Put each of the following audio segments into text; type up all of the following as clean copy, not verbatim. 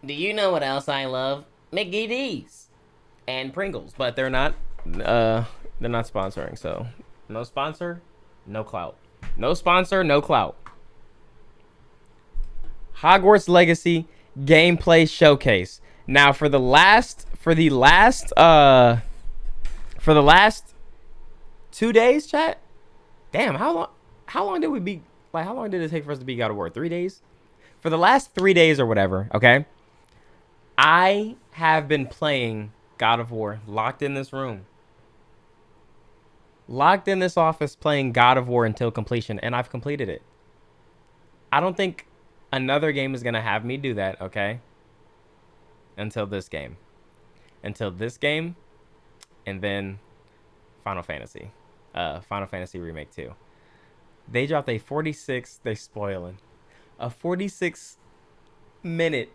Do you know what else I love? Mickey D's and Pringles, but they're not sponsoring, so no sponsor, no clout. No sponsor, no clout. Hogwarts Legacy gameplay showcase. Now for the last 2 days, chat. Damn, how long did we be like how long did it take for us to be God of War? 3 days? For the last 3 days or whatever, okay? I have been playing God of War, locked in this room. Locked in this office playing God of War until completion, and I've completed it. I don't think another game is going to have me do that, okay? Until this game. Until this game, and then Final Fantasy. Final Fantasy Remake 2. They dropped a 46, they spoiling. A 46-minute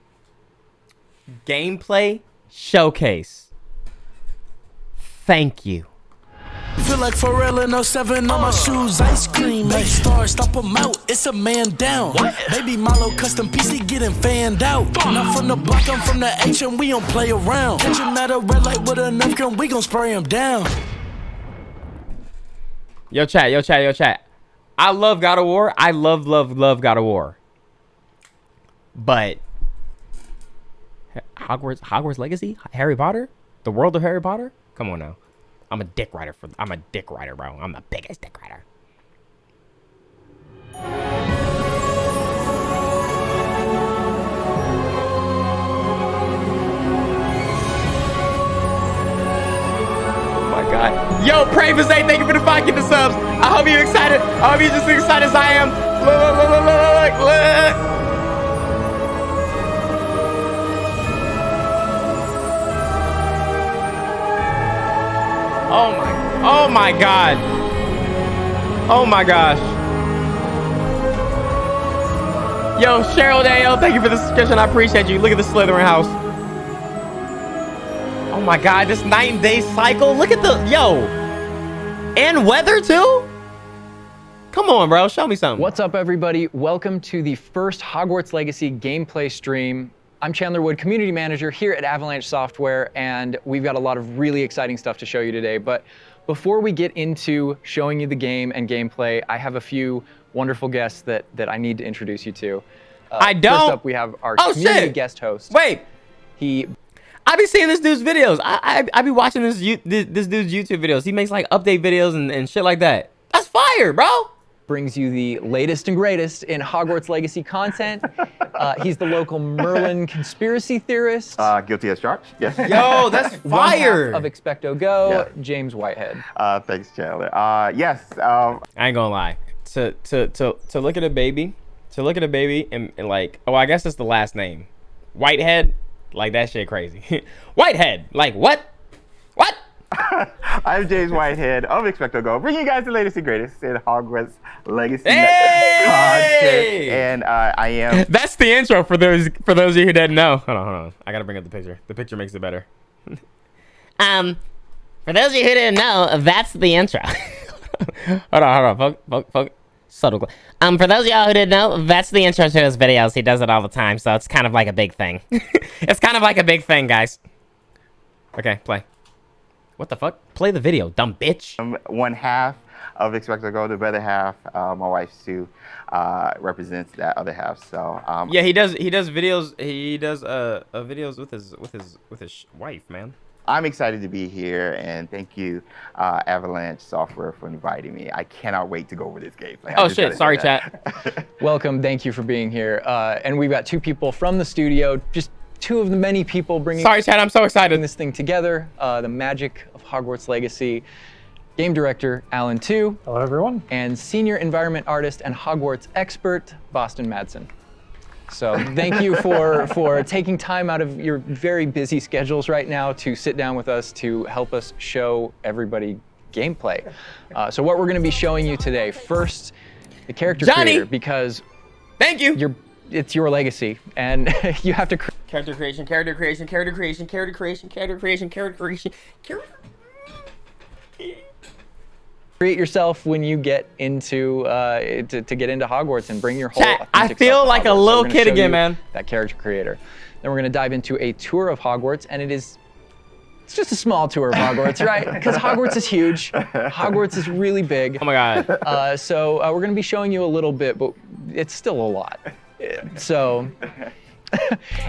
gameplay showcase. Thank you. Feel like Pharrell in 07 on my shoes, ice cream, make stars, stop 'em out, it's a man down. What? Baby Milo custom PC getting fanned out. Not from the block, I'm from the H and we don't play around. Catch him at a red light with a nerf gun, we gon' spray him down. Yo chat. I love God of War. I love God of War. But Hogwarts Legacy? Harry Potter? The world of Harry Potter? Come on now. I'm a dick rider, bro. I'm the biggest dick rider. Oh my god. Yo, Pray for Zay, thank you for the 5 gift subs. I hope you're excited. I hope you're just as excited as I am. Look. Oh my god. Oh my gosh. Yo, Cheryl Dale, thank you for the subscription. I appreciate you. Look at the Slytherin house. Oh my god, this night and day cycle. Look at the and weather too? Come on, bro. Show me something. What's up, everybody? Welcome to the first Hogwarts Legacy gameplay stream. I'm Chandler Wood, community manager here at Avalanche Software, and we've got a lot of really exciting stuff to show you today. But before we get into showing you the game and gameplay, I have a few wonderful guests that I need to introduce you to. I don't. First up, we have our community guest host. Wait. I be seeing this dude's videos. I be watching this dude's YouTube videos. He makes like update videos and shit like that. That's fire, bro. Brings you the latest and greatest in Hogwarts Legacy content. He's the local Merlin conspiracy theorist. Guilty as charged, yes. Yo, that's fire. One half of Expecto Go, Yeah. James Whitehead. Thanks, Chandler. Yes. I ain't gonna lie. To look at a baby, and like, oh, I guess it's the last name, Whitehead. Like that shit crazy. Whitehead. Like what? What? I'm James Whitehead of Expecto Go, bringing you guys the latest and greatest in Hogwarts Legacy content. And I am. That's the intro for those of you who didn't know. Hold on. I gotta bring up the picture. The picture makes it better. For those of you who didn't know, that's the intro. hold on. Focus. Subtle. For those of y'all who didn't know, that's the intro to his videos. He does it all the time, so it's kind of like a big thing. It's kind of like a big thing, guys. Okay, play. What the fuck? Play the video, dumb bitch. One half of Expecto Go, the other half, my wife Sue, represents that other half. So yeah, he does videos. He does videos with his wife, man. I'm excited to be here, and thank you, Avalanche Software, for inviting me. I cannot wait to go over this gameplay. Oh shit! Sorry, chat. Welcome. Thank you for being here. And we've got 2 people from the studio. Just 2 of the many people bringing. Sorry, chat. I'm so excited. This thing together. The magic of Hogwarts Legacy. Game director Alan Tu. Hello, everyone. And senior environment artist and Hogwarts expert Boston Madsen. So thank you for taking time out of your very busy schedules right now to sit down with us to help us show everybody gameplay. So what we're going to be showing you today, first, the character creator, because thank you. It's your legacy, and you have to character creation. Create yourself when you get into to get into Hogwarts and bring your whole. Chat, I feel like a little kid again, man. That character creator. Then we're going to dive into a tour of Hogwarts, and it's just a small tour of Hogwarts, right? Because Hogwarts is huge. Hogwarts is really big. Oh my God. So we're going to be showing you a little bit, but it's still a lot. So,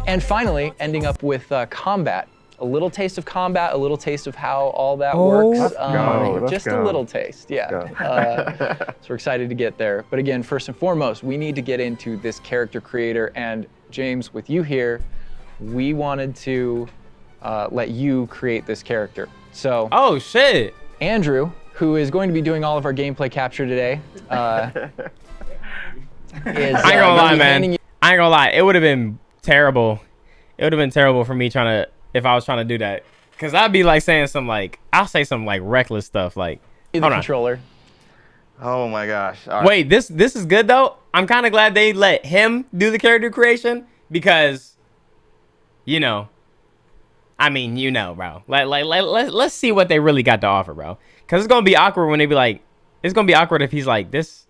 and finally, ending up with combat. A little taste of combat, a little taste of how all that works. Let's A go. little taste, yeah. So we're excited to get there. But again, first and foremost, we need to get into this character creator. And James, with you here, we wanted to let you create this character. So, Oh shit. Andrew, who is going to be doing all of our gameplay capture today, is I ain't gonna lie, man. I ain't gonna lie. It would have been terrible. It would have been terrible for me if I was trying to do that. Cause I'd be like saying some I'll say some reckless stuff the hold on. controller. Oh my gosh. All right. Wait, this is good though. I'm kind of glad they let him do the character creation because, bro. Let's see what they really got to offer, bro. Cause it's gonna be awkward when they be like, it's gonna be awkward if he's like this.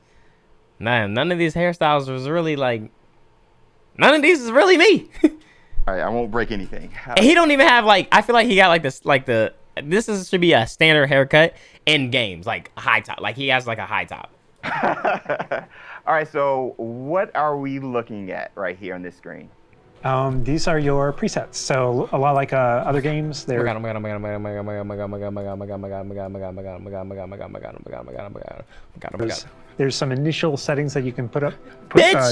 Nah, none of these hairstyles was really none of these is really me. All right, I won't break anything. And he don't even have I feel like he got this should be a standard haircut in games, a high top. He has a high top. All right, so what are we looking at right here on this screen? These are your presets. So a lot like other games, they're there's some initial settings that you can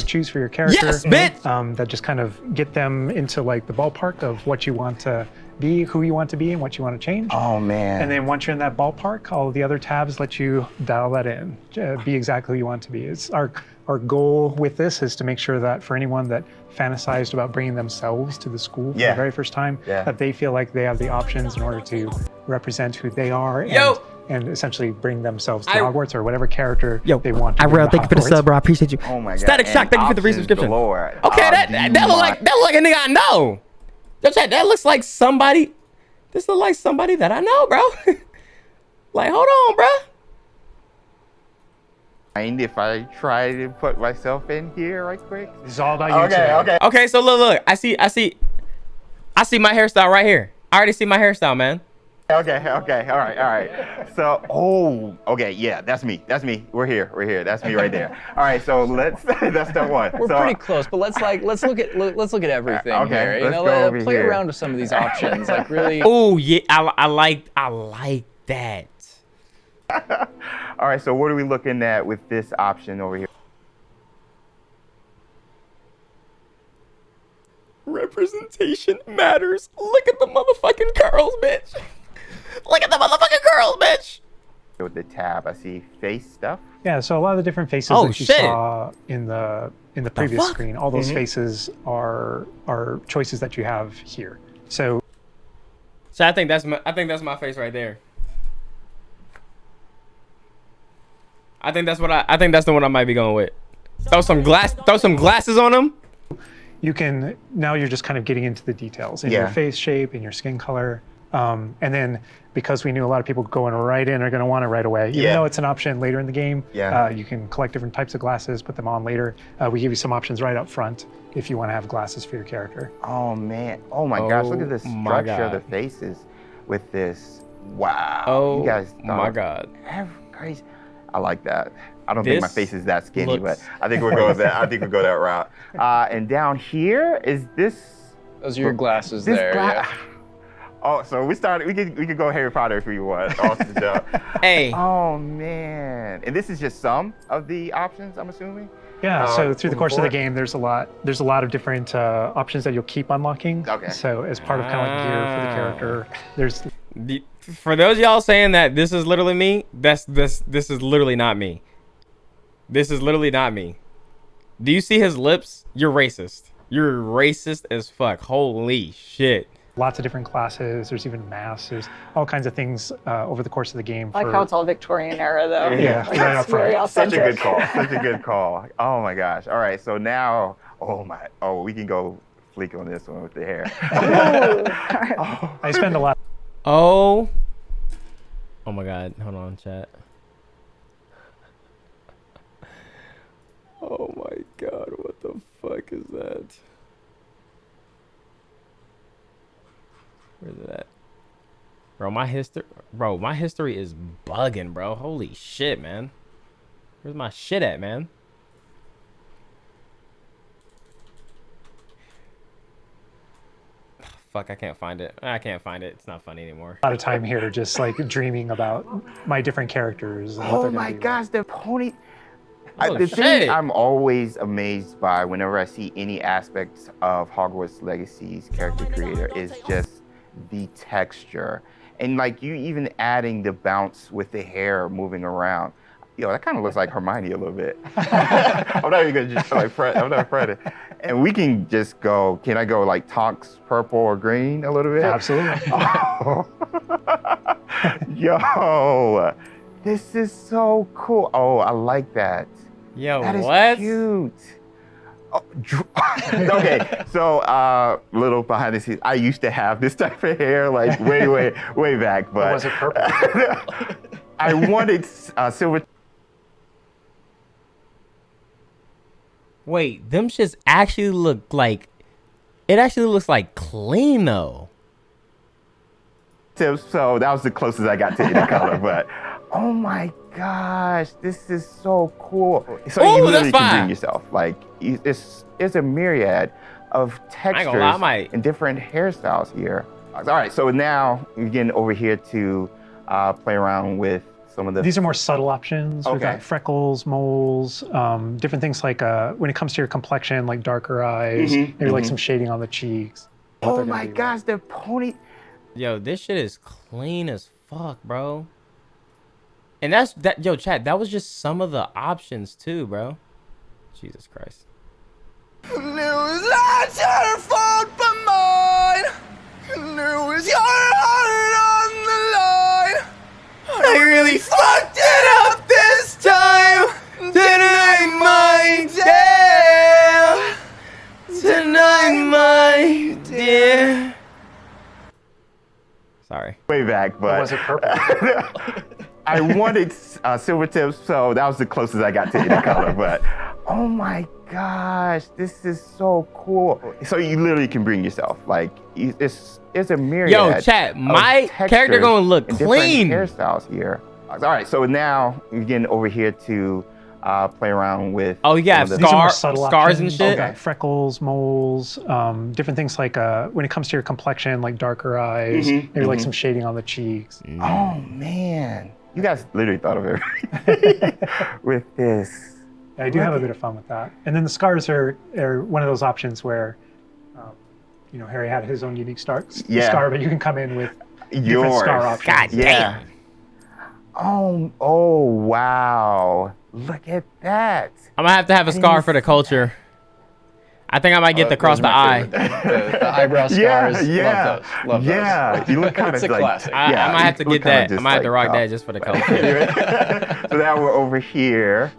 choose for your character. Yes, bitch! That just kind of get them into the ballpark of what you want to be, who you want to be, and what you want to change. Oh man! And then once you're in that ballpark, all the other tabs let you dial that in, be exactly who you want to be. It's our goal with this is to make sure that for anyone that fantasized about bringing themselves to the school for the very first time, that they feel like they have the options in order to represent who they are and essentially bring themselves to Hogwarts or whatever character they want to bring to thank you for the sub, bro. I appreciate you. Oh my god! Static Shock, thank you for the resubscription. Okay, that look like a nigga I know. That looks like somebody. This looks like somebody that I know, bro. Hold on, bro. Mind if I try to put myself in here right quick? It's all about you today. Okay, so look. I see my hairstyle right here. I already see my hairstyle, man. Okay, all right. So, yeah, that's me. We're here. That's me right there. All right, so that's step one. We're pretty close, but let's look at everything here. Let's go over play here. around with some of these options, really. Oh yeah, I like that. All right, so what are we looking at with this option over here? Representation matters. Look at the motherfucking curls, bitch. Look at the motherfucking curls, bitch. With the tab, I see face stuff. Yeah, so a lot of the different faces that you saw in the previous screen, all those faces are choices that you have here. So I think that's my face right there. I think that's the one I might be going with. Throw some glasses on him. You can, now you're just kind of getting into the details in your face shape, in your skin color. And then because we knew a lot of people going right in are going to want it right away, even though it's an option later in the game, you can collect different types of glasses, put them on later. We give you some options right up front if you want to have glasses for your character. Oh man, oh my gosh, look at the structure of the faces with this. Wow. Oh you guys my god. Crazy. I like that. I don't think my face is that skinny, but I think we'll go with that. I think we'll go that route. And down here is this. Those are your glasses there. Oh, so we could go Harry Potter if we want. Off the jump. Hey. Oh man. And this is just some of the options, I'm assuming. Yeah. So through the course of the game, there's a lot of different options that you'll keep unlocking. Okay. So as part of kind of like gear for the character, there's. For those y'all saying that this is literally me, this is literally not me. This is literally not me. Do you see his lips? You're racist. You're racist as fuck. Holy shit. Lots of different classes. There's even masks. There's all kinds of things over the course of the game. I like how it's all Victorian era, though. Yeah, right up front. Such a good call. Such a good call. Oh my gosh. All right. So now, we can go fleek on this one with the hair. I spend a lot. Oh my god. Hold on, chat. Oh my god. What the fuck is that? Where's it at? Bro, my history is bugging, bro. Holy shit, man. Where's my shit at, man? Fuck, I can't find it. I can't find it. It's not funny anymore. A lot of time here just like dreaming about my different characters. And what Oh they're gonna my be gosh, the pony. Oh, The shit. thing I'm always amazed by whenever I see any aspects of Hogwarts Legacy's character creator is just the texture. And like you even adding the bounce with the hair moving around. Yo, that kind of looks like Hermione a little bit. I'm not even gonna just like Fred. I'm not Fred. And we can just go. Can I go like Tonks purple or green a little bit? Absolutely. Oh. Yo, this is so cool. Oh, I like that. Yo, That is what? cute. Oh, okay, so little behind the scenes. I used to have this type of hair like way back, but was it purple? I wanted silver. Wait, them shits actually look like... It actually looks like clean, though. Tips, so that was the closest I got to any color, but oh my gosh, this is so cool. So Ooh, you that's literally can fine. bring yourself. Like it's a myriad of textures gonna lie, I might- and different hairstyles here. All right, so now we're getting over here to play around with some of the. These are more subtle options. We've Okay. got freckles, moles, different things like when it comes to your complexion, like darker eyes, maybe like some shading on the cheeks. What Oh they're gonna my be. gosh, the pony. Yo, this shit is clean as fuck, bro. And that's that. Yo, chat. That was just some of the options too, bro. Jesus Christ. It was not your fault but mine. It was your heart on the line. I really fucked it up this time. Tonight, my dear. Tonight, my dear. Sorry. Way back, but Was it purple? I wanted silver tips, so that was the closest I got to any color. But oh my gosh, this is so cool. So you literally can bring yourself. Like it's a myriad. Yo, chat. of My character textures gonna look and different clean. hairstyles here. All right, so now we're getting over here to play around with. Oh, you got some of the- These are more Scar- subtle scars and options. shit? We've got freckles, moles, different things like when it comes to your complexion, like darker eyes, maybe like some shading on the cheeks. Oh man, you guys literally thought of everything with this. I do have a bit of fun with that. And then the scars are one of those options where, Harry had his own unique scar, but you can come in with different Yours. scar options. God Yeah. damn. Oh wow. Look at that. I'm gonna have to have a scar for the culture. I think I might get the across the eye. The eyebrow scars. Yeah. Love those. Love Yeah. those. You look kind It's of a like. classic. I might have to you look get that. kinda I might have to just rock like, that just for the culture. So now we're over here.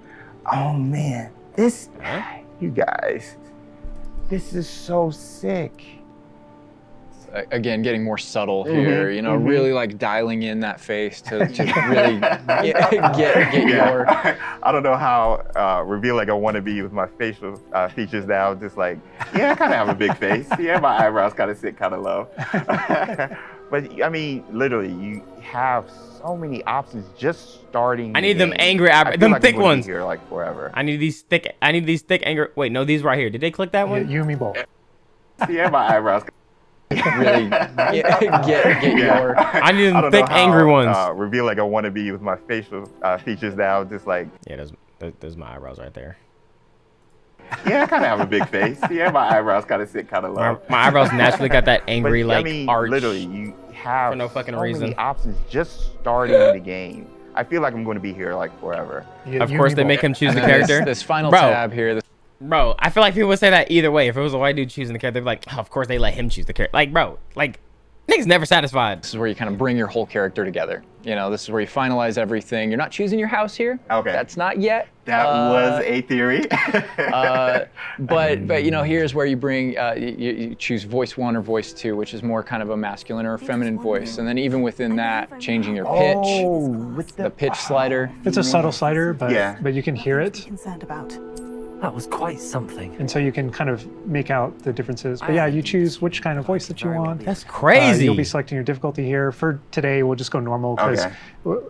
Oh man, this, Huh? you guys, this is so sick. Again, getting more subtle here, really like dialing in that face to really get your. I don't know how revealing I want to be with my facial features now. Just like, yeah, I kind of have a big face. Yeah, my eyebrows kind of sit kind of low. But I mean, literally, you have so many options just starting. I need the them game. angry I eyebrows. feel Them like I'm thick gonna be ones. here like forever. I need these thick angry. Wait, no, these right here. Did they click that one? You and me both. Yeah, my eyebrows. Really get your. I need I them don't thick know angry ones. how revealing I want to be with my facial features now. Just like, Yeah, there's my eyebrows right there. yeah, I kind of have a big face. Yeah, my eyebrows kind of sit kind of low. My eyebrows naturally got that angry But, like I mean, arch. literally, you have for no fucking so reason. many options just starting the game. I feel like I'm going to be here like forever. Of course, they make him choose the character. This final Bro. tab here. Bro, I feel like people would say that either way. If it was a white dude choosing the character, they'd be like, oh, of course they let him choose the character. Like, bro, like, niggas never satisfied. This is where you kind of bring your whole character together. This is where you finalize everything. You're not choosing your house here. Okay. That's not yet. That was a theory. But here's where you bring you choose voice 1 or voice 2, which is more kind of a masculine or a feminine voice, and then even within that, changing your pitch, Oh, with the pitch slider. It's a subtle slider, but Yeah. but you can hear it. Concerned about. That was quite something. And so you can kind of make out the differences. But yeah, you choose which kind of voice that you want. That's crazy. You'll be selecting your difficulty here. For today, we'll just go normal because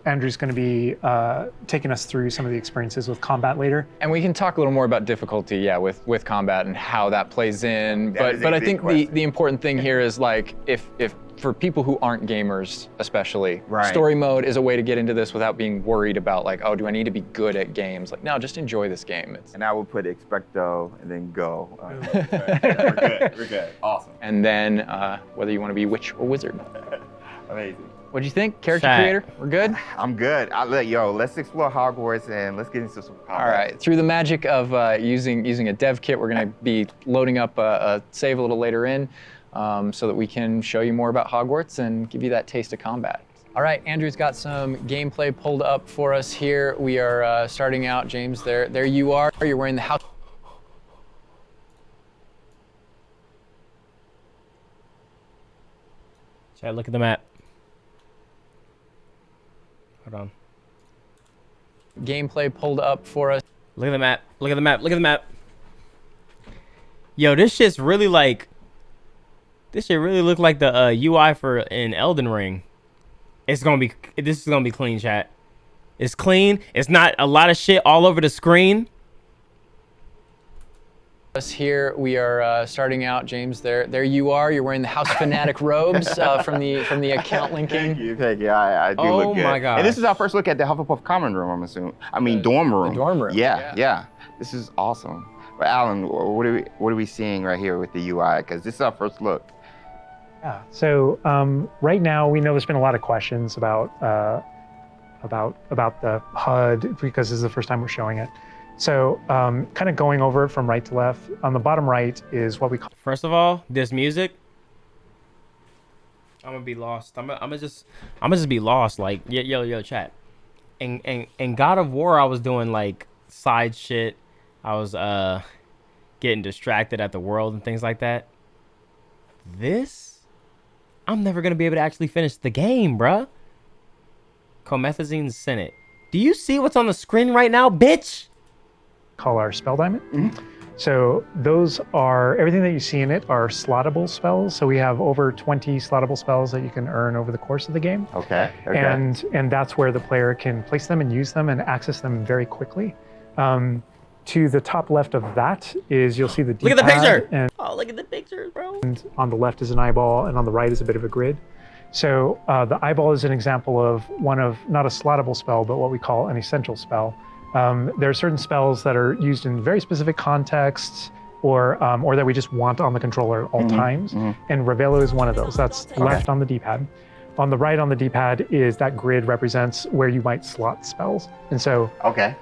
Andrew's going to be taking us through some of the experiences with combat later. And we can talk a little more about difficulty, yeah, with combat and how that plays in. But I think the important thing here is like if for people who aren't gamers especially, story mode is a way to get into this without being worried about like, oh, do I need to be good at games? Like, no, just enjoy this game. And I will put expecto and then go. We're good. Awesome. And then whether you want to be witch or wizard. Amazing. What'd you think, character creator? We're good? I'm good. Let's explore Hogwarts and let's get into some combat. All right, through the magic of using a dev kit, we're gonna be loading up a save a little later in so that we can show you more about Hogwarts and give you that taste of combat. All right, Andrew's got some gameplay pulled up for us here. We are starting out, James, there you are. You're wearing the house. Chat, look at the map. Hold on. Gameplay pulled up for us. Look at the map. Look at the map. Look at the map. Yo, this shit's really like. This shit really look like the UI for in Elden Ring. This is gonna be clean, chat. It's clean. It's not a lot of shit all over the screen. Us here, we are starting out, James. There you are. You're wearing the House Fanatic robes from the account linking. Thank you. I do look good. Oh my god! And this is our first look at the Hufflepuff common room. I'm assuming. I mean, dorm room. The dorm room. Yeah. This is awesome. But Alan, what are we seeing right here with the UI? Because this is our first look. Yeah. So right now we know there's been a lot of questions about the HUD because this is the first time we're showing it. So kind of going over it from right to left. On the bottom right is what we call. First of all, this music. I'm gonna be lost. I'm gonna just be lost. Like yo chat. In God of War, I was doing like side shit. I was getting distracted at the world and things like that. This. I'm never going to be able to actually finish the game, bruh. Comethazine Senate. Do you see what's on the screen right now, bitch? Call our spell diamond. So those are, everything that you see in it are slottable spells. So we have over 20 slottable spells that you can earn over the course of the game. Okay. And that's where the player can place them and use them and access them very quickly. To the top left of that is you'll see the D-pad. Look at the picture! And Look at the picture, bro. And on the left is an eyeball, and on the right is a bit of a grid. So the eyeball is an example of one of, not a slottable spell, but what we call an essential spell. There are certain spells that are used in very specific contexts or that we just want on the controller at all times. And Revelo is one of those. That's left on the D-pad. On the right on the D-pad is that grid represents where you might slot spells. And so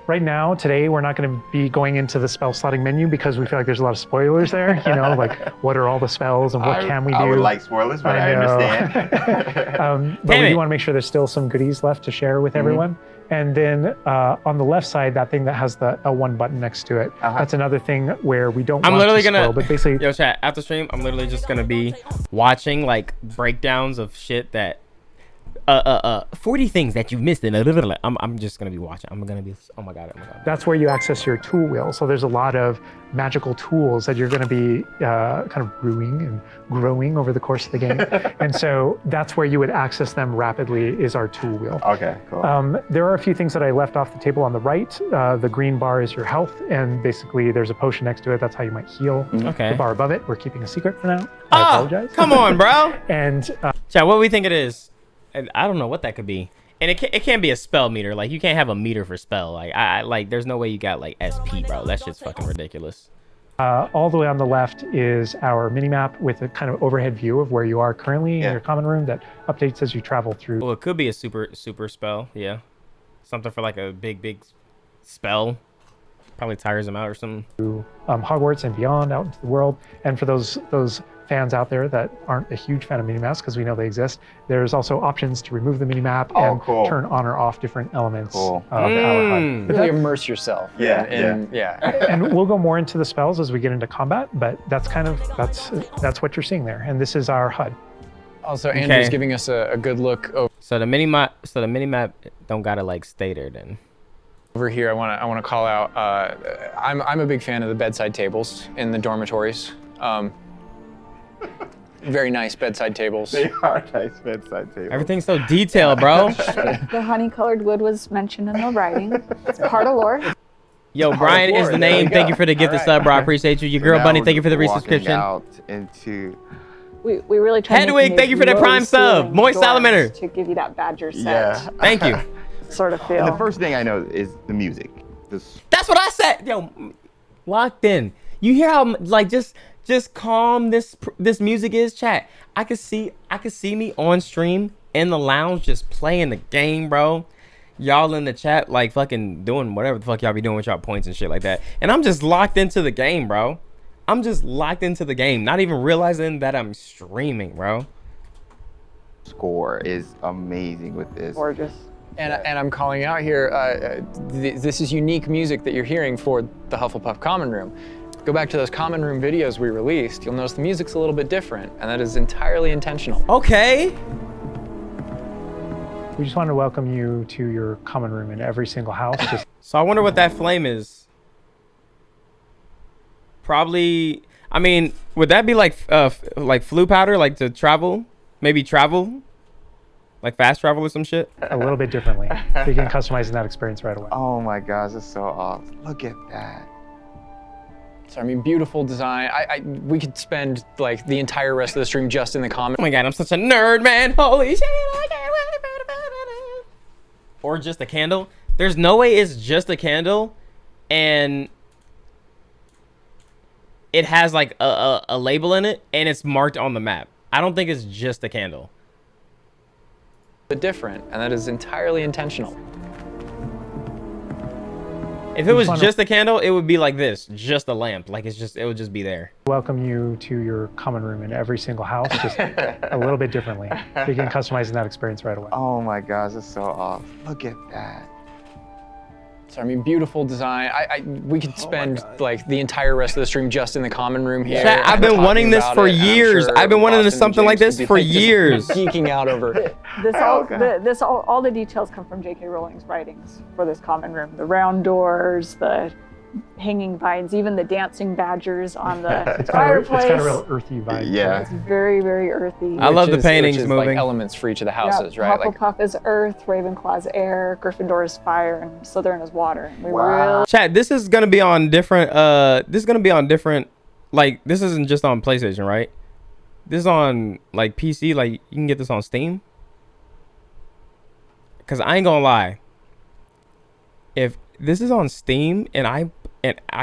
right now, today, we're not going to be going into the spell slotting menu because we feel like there's a lot of spoilers there. You know, like what are all the spells and what can we do? I would like spoilers, but I understand. But we do want to make sure there's still some goodies left to share with everyone. And then on the left side, that thing that has the L1 button next to it, that's another thing where we don't want to spoil, but basically... Yo, chat, after stream, I'm literally just going to be watching, like, breakdowns of shit that... 40 things that you've missed. I'm just going to be watching. I'm going to be... Oh, my God. That's where you access your tool wheel. So there's a lot of magical tools that you're going to be kind of brewing and growing over the course of the game. And so that's where you would access them rapidly is our tool wheel. Okay, cool. There are a few things that I left off the table on the right. The green bar is your health, and basically there's a potion next to it. That's how you might heal. Okay. The bar above it, we're keeping a secret for now. I apologize. Come on, bro. And chat, what do we think it is? I don't know what that could be. And it can't be a spell meter. Like, you can't have a meter for spell. Like, like, there's no way you got, like, SP, bro. That shit's fucking ridiculous. All the way on the left is our mini-map with a kind of overhead view of where you are currently in your common room that updates as you travel through. Well, it could be a super spell, yeah. Something for, like, a big spell. Probably tires them out or something. Hogwarts and beyond, out into the world. And for those fans out there that aren't a huge fan of minimaps, because we know they exist, there's also options to remove the minimap and turn on or off different elements of our HUD. Really immerse yourself. And we'll go more into the spells as we get into combat, but that's kind of that's what you're seeing there. And this is our HUD. Also, Andrew's giving us a good look over. So the minimap don't gotta like stay there then. Over here, I want to call out. I'm a big fan of the bedside tables in the dormitories. Very nice bedside tables. They are nice bedside tables. Everything's so detailed, bro. The honey-colored wood was mentioned in the writing. It's part of lore. Yo, Brian is the name. Thank you for the gifted sub, bro. I appreciate you. Your girl Now Bunny, we're thank you for the walking resubscription. out into We really tried to Hedwig, make thank you for the low prime sub. ceiling Moist doors salamander. to give you that badger set yeah. Thank you. sort of feel. And the first thing I know is the music. This That's what I said. Yo, locked in. You hear how like just calm this music is, chat. I could see me on stream in the lounge just playing the game, bro. Y'all in the chat like fucking doing whatever the fuck y'all be doing with y'all points and shit like that. And I'm just locked into the game, bro. I'm just locked into the game, not even realizing that I'm streaming, bro. score is amazing with this. Gorgeous. And I'm calling out here, this is unique music that you're hearing for the Hufflepuff Common Room. Go back to those Common Room videos we released, you'll notice the music's a little bit different, and that is entirely intentional. Okay. We just want to welcome you to your common room in every single house. Just So I wonder what that flame is. Probably, I mean, would that be like flu powder, like to travel? Maybe travel? Like fast travel or some shit? a little bit differently. Begin customizing that experience right away. Oh my gosh, that's so awesome. Look at that. So I mean, beautiful design. We could spend like the entire rest of the stream just in the comments. Oh my god, I'm such a nerd, man. Holy shit, I can't wait. Or just a candle. There's no way it's just a candle and it has like a label in it and it's marked on the map. I don't think it's just a candle. Different, and that is entirely intentional. If it was just a candle, it would be like this, just a lamp. Like it would just be there. Welcome you to your common room in every single house, just a little bit differently. Begin customizing that experience right away. Oh my gosh, that's so awesome. Look at that. So I mean, beautiful design. We could spend like the entire rest of the stream just in the common room here. Chat, I've been talking wanting this about for it, and I'm years. sure I've been wanting Boston something like James this would be, for just years. geeking out over it. All the details come from J.K. Rowling's writings for this common room. The round doors, the hanging vines, even the dancing badgers on the It's fireplace. got a real earthy vibe. Yeah. It's very, very earthy. I love the Which paintings is moving. like elements for each of the houses, Yeah, right? Like Hufflepuff is earth, Ravenclaw's air, Gryffindor is fire, and Slytherin is water. We Wow. really Chat, this is gonna be on different. Like this isn't just on PlayStation, right? This is on like PC. Like you can get this on Steam. Cause I ain't gonna lie. If this is on Steam and I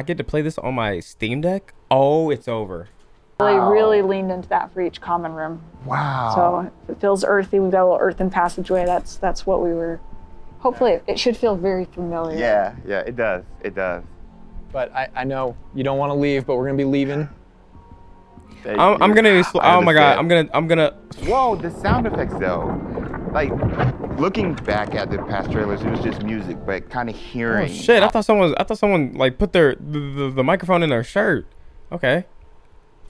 get to play this on my Steam Deck, oh, it's over. really leaned into that for each common room. Wow. So if it feels earthy, we've got a little earthen passageway. That's what we were. Hopefully, it should feel very familiar. Yeah, it does. It does. but I know you don't want to leave, but we're gonna be leaving. I'm gonna. Oh my god. I'm gonna. Whoa, the sound effects though. Like looking back at the past trailers, it was just music, but kind of Oh hearing. shit! I thought someone like put the microphone in their shirt. Okay.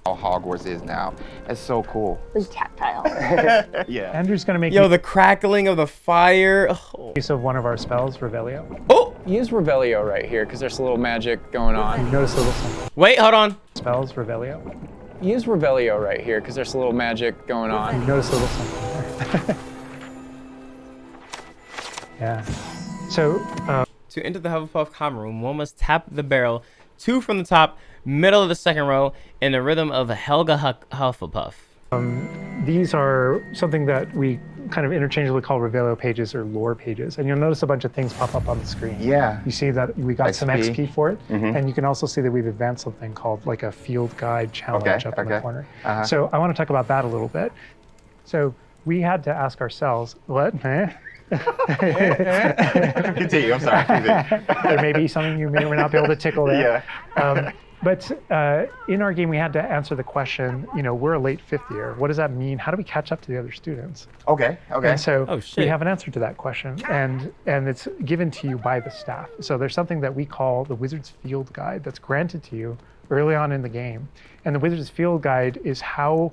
How Hogwarts is now. That's so cool. Pretty tactile. Yeah. Andrew's going to make Yo, the crackling of the fire. Oh. use of one of our spells, Revelio. Oh. Use Revelio right here because there's a little magic going on. Notice a little something. Wait. Hold on. Spells, Revelio. Use Revelio right here because there's a little magic going on. Notice a little something. Yeah. So, To enter the Hufflepuff common room, one must tap the barrel 2 from the top, middle of the second row, in the rhythm of Helga Hufflepuff. these are something that we kind of interchangeably call Revelio pages or lore pages. And you'll notice a bunch of things pop up on the screen. Yeah. You see that we got some XP. XP for it. And you can also see that we've advanced something called like a field guide challenge up in the corner. So I want to talk about that a little bit. So we had to ask ourselves, what? Continue. I'm sorry. Continue. There may be something you may or may not be able to tickle there. But in our game, we had to answer the question, we're a late fifth year. What does that mean? How do we catch up to the other students? Okay. And so Oh, we shit. have an answer to that question, and it's given to you by the staff. So there's something that we call the Wizard's Field Guide that's granted to you early on in the game. And the Wizard's Field Guide is how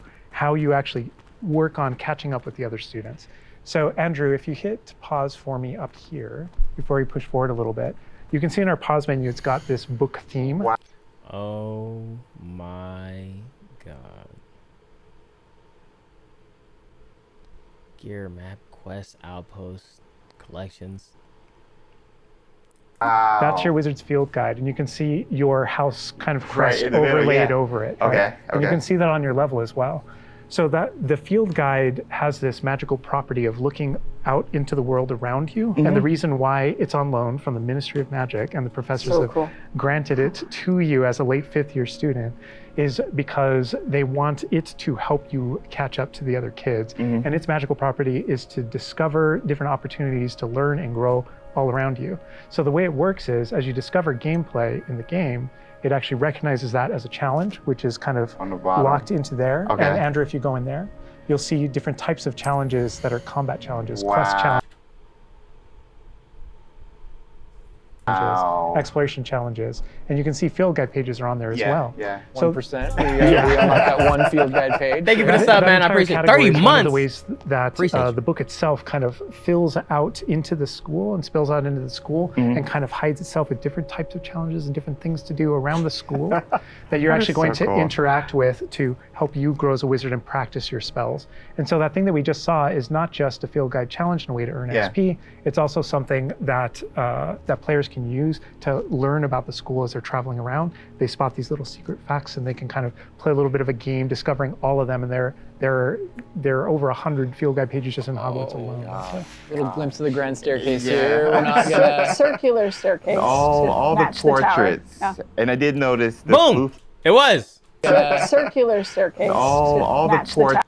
you actually work on catching up with the other students. So Andrew, if you hit pause for me up here, before you push forward a little bit, You can see in our pause menu, it's got this book theme. Wow. Oh my god. Gear, map, quest, outpost, collections. Wow. That's your Wizard's Field Guide, and you can see your house kind of crest in the middle, overlaid yeah. over it. Okay, Right? And you okay. can see that on your level as well. So that the field guide has this magical property of looking out into the world around you. And the reason why it's on loan from the Ministry of Magic and the professors So have cool. granted it to you as a late 5th year student is because they want it to help you catch up to the other kids. And its magical property is to discover different opportunities to learn and grow all around you. So the way it works is, as you discover gameplay in the game, it actually recognizes that as a challenge, which is kind of On the bottom. locked into there. Okay. And Andrew, if you go in there, you'll see different types of challenges that are combat challenges, quest Wow. challenges, Wow. exploration challenges, and you can see field guide pages are on there as well. Yeah. 1%. We unlock that one field guide page. Thank you for the That- sub, that man. I entire appreciate it. category 30 is one of months. the ways that Appreciate you. the book itself kind of fills out into the school and spills out into the school and kind of hides itself with different types of challenges and different things to do around the school that you're That actually is going so to cool. interact with to help you grow as a wizard and practice your spells. And so that thing that we just saw is not just a field guide challenge and a way to earn Yeah. XP. It's also something that that players can use to learn about the school as they're traveling around. They spot these little secret facts and they can kind of play a little bit of a game discovering all of them. And there are over 100 field guide pages just in Hogwarts alone. So, Little glimpse of the grand staircase Yeah. here. We're not gonna. Circular staircase. All to the match tower. portraits. Yeah. And I did notice the Boom! floof- It was. Circular staircase. all to the match portraits.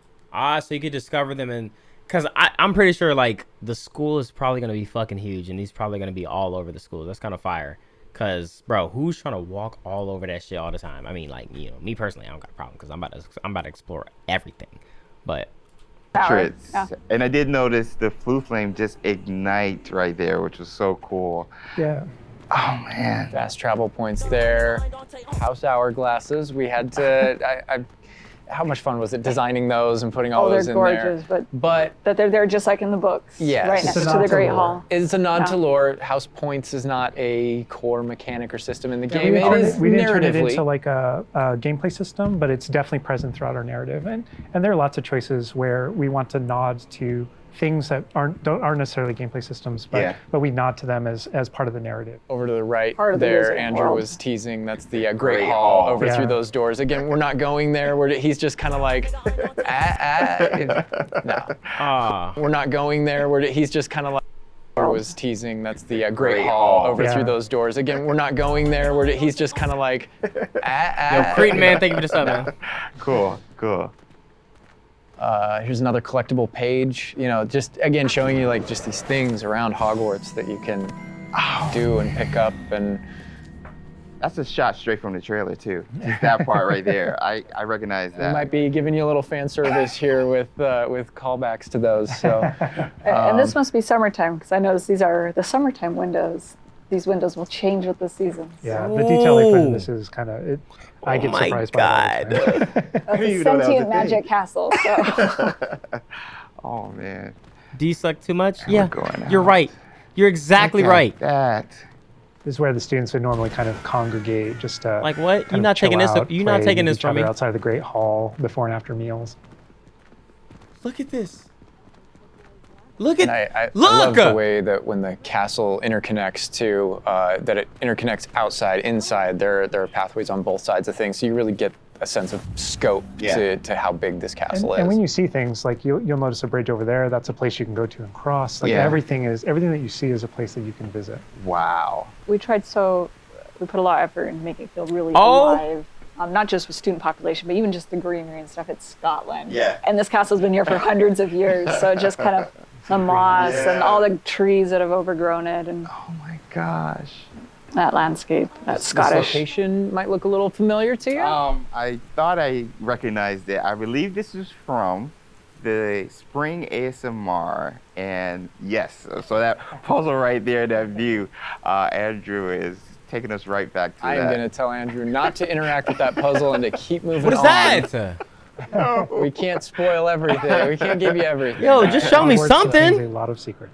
So you could discover them and because I'm pretty sure like the school is probably gonna be fucking huge and he's probably gonna be all over the school. That's kind of fire. Cause bro, who's trying to walk all over that shit all the time? I mean, like, you know, me personally, I don't got a problem because I'm about to explore everything. But tower. Portraits. Yeah. And I did notice the flue flame just ignite right there, which was so cool. yeah. Oh man. Fast travel points there. House hourglasses. We had to. How much fun was it designing those and putting all Oh, they're those in gorgeous, there? but But that they're there just like in the books. Yes. Right It's next a to nod the to Great lore. Hall. it's a nod Yeah. to lore. House points is not a core mechanic or system in the Yeah, game. It is we didn't turn it narratively. into like a gameplay system, but it's definitely present throughout our narrative. And there are lots of choices where we want to nod to things that aren't necessarily gameplay systems, but Yeah. but we nod to them as part of the narrative. Over to the right Part of the there, Wizarding Andrew World. was teasing. That's the Great Great Hall Hall. over Yeah. through those doors. Again, we're not going there. He's just kind of like, no. We're not going there. He's just kind of like, was teasing. That's the Great Hall over Yeah. through those doors. Again, we're not going there. He's just kind of like, yo, Cretan man, thank you for the sub, man. Cool. Here's another collectible page. You know, just again showing you like just these things around Hogwarts that you can do and pick up and. That's a shot straight from the trailer too. Just that part right there. I recognize We that. might be giving you a little fan service here with callbacks to those. So And this must be summertime because I noticed these are the summertime windows. These windows will change with the seasons. Yeah, the detail they put in Ooh. this is kind of I get my surprised by that. all the time. That's a even know that was a sentient thing. magic castle. So. Oh man. Do you suck too much? Yeah, going you're out. right. You're exactly Look at right. That. This is where the students would normally kind of congregate, just to Like what? kind You're of not taking chill this. out, You're not play taking with this each from other me. outside the Great Hall before and after meals. Look at this. Look and at. I look. love the way that when the castle interconnects to that it interconnects outside, inside. There are pathways on both sides of things, so you really get a sense of scope to how big this castle is. And when you see things like you'll notice a bridge over there, that's a place you can go to and cross. Like Yeah. everything that you see is a place that you can visit. Wow. We put a lot of effort in making it feel really Oh. alive. Not just with student population, but even just the greenery and stuff. It's Scotland. Yeah. And this castle's been here for hundreds of years. So it just kind of the moss and all the trees that have overgrown it and Oh my gosh. that landscape, that This Scottish. location might look a little familiar to you. I thought I recognized it. I believe this is from the Spring ASMR, and yes, so that puzzle right there, that view, Andrew is taking us right back to I am that. going to tell Andrew not to interact with that puzzle and to keep moving What is on. that? We can't spoil everything. We can't give you everything. Yo, just show me Hogwarts contains something. a lot of secrets.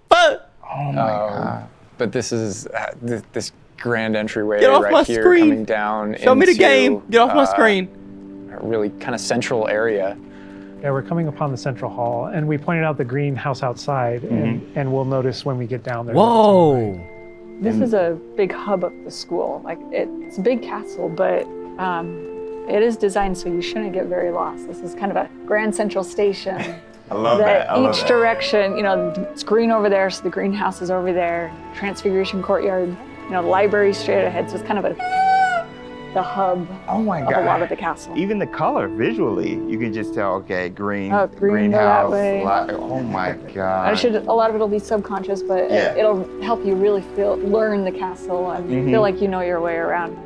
Fuck. Oh my god. but this is this grand entryway Get off my right here screen. coming down. Show me the into, game. Get off my screen. A really kind of central area. Yeah, we're coming upon the central hall, and we pointed out the greenhouse outside, and we'll notice when we get down there. that it's on the right. Whoa. This is a big hub of the school. Like it's a big castle, but it is designed so you shouldn't get very lost. This is kind of a grand central station. I love that. I love Each that. direction, it's green over there, so the greenhouse is over there. Transfiguration courtyard, the library straight ahead. So it's kind of the hub Oh my of a God. lot of the castle. Even the color visually, you can just tell, okay, green, Oh, green, go greenhouse. that way. Oh my God. A lot of it'll be subconscious, but Yeah. it'll help you really learn the castle and feel like you know your way around.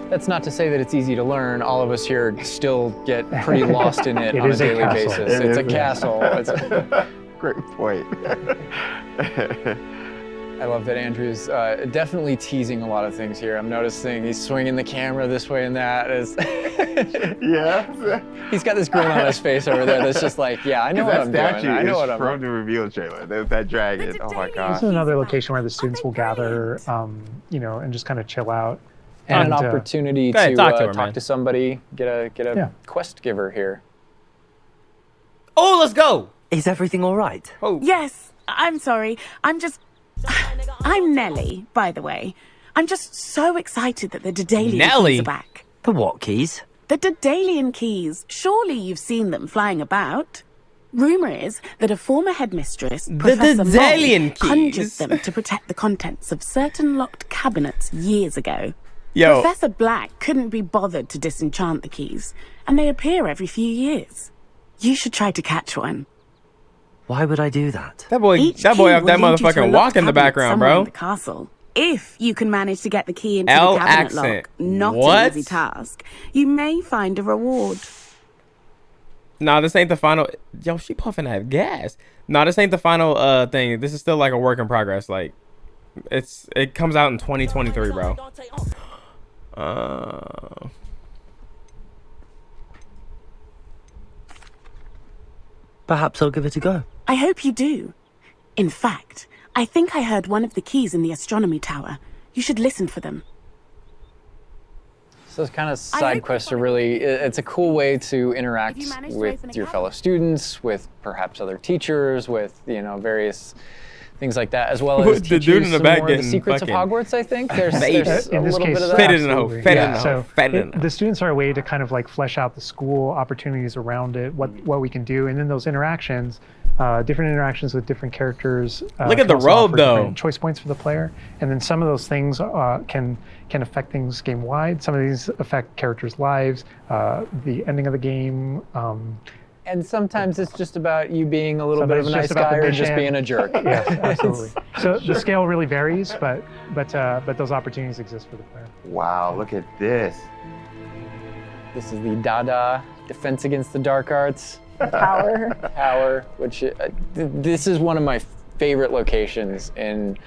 That's not to say that it's easy to learn. All of us here still get pretty lost in it It on a is a daily castle. basis. It It's a is. castle. Great point. I love that Andrew's definitely teasing a lot of things here. I'm noticing he's swinging the camera this way and that. Yeah. He's got this grin on his face over there that's just like, yeah, I know what That I'm doing. statue I know is what I'm from the reveal trailer. There's that dragon. Oh my This God. is another location where the students will gather, and just kind of chill out. And an uh, opportunity Go ahead, to talk to her, talk man. to somebody, get a Yeah. quest giver here. Oh, let's go. Is everything all right? Oh. Yes, I'm sorry. I'm Nellie, by the way. I'm just so excited that the Daedalian Nellie? keys are back. The what keys? The Daedalian keys. Surely you've seen them flying about. Rumour is that a former headmistress, Professor Daedalian Moll, conjured keys? them to protect the contents of certain locked cabinets years ago. Yo. Professor Black couldn't be bothered to disenchant the keys, and they appear every few years. You should try to catch one. Why would I do that? That boy Each up key that will lead you to a motherfucking locked walk in the cabinet background, somewhere bro. in the castle. If you can manage to get the key into L the cabinet accent. lock, not What? an easy task, you may find a reward. Nah, this ain't the final. Yo, she puffing that gas. Nah, this ain't the final thing. This is still like a work in progress. Like, it comes out in 2023, bro. Perhaps I'll give it a go. I hope you do. In fact, I think I heard one of the keys in the astronomy tower. You should listen for them. So those kind of I side hope quests you are really, it's a cool way to interact If you manage to with open a your cabinet. fellow students, with perhaps other teachers, with, various things like that, as well as The teach dude you in the some back more of the getting secrets of fucking Hogwarts, I think. There's faded. a In this little case, bit of that. Faded in a hoe, absolutely. faded Yeah, in a hoe, so faded in a hoe. the students are a way to kind of like flesh out the school opportunities around it, what we can do, and then those interactions, different interactions with different characters. Look at can the also robe, offer though. different choice points for the player, and then some of those things can affect things game wide. Some of these affect characters' lives, the ending of the game. And sometimes it's just about you being a little bit of a Sometimes nice just about guy the or just mission. being a jerk. Yes, absolutely. So the scale really varies, but those opportunities exist for the player. Wow, look at this. This is the Dada Defense Against the Dark Arts Power. Tower, which this is one of my favorite locations in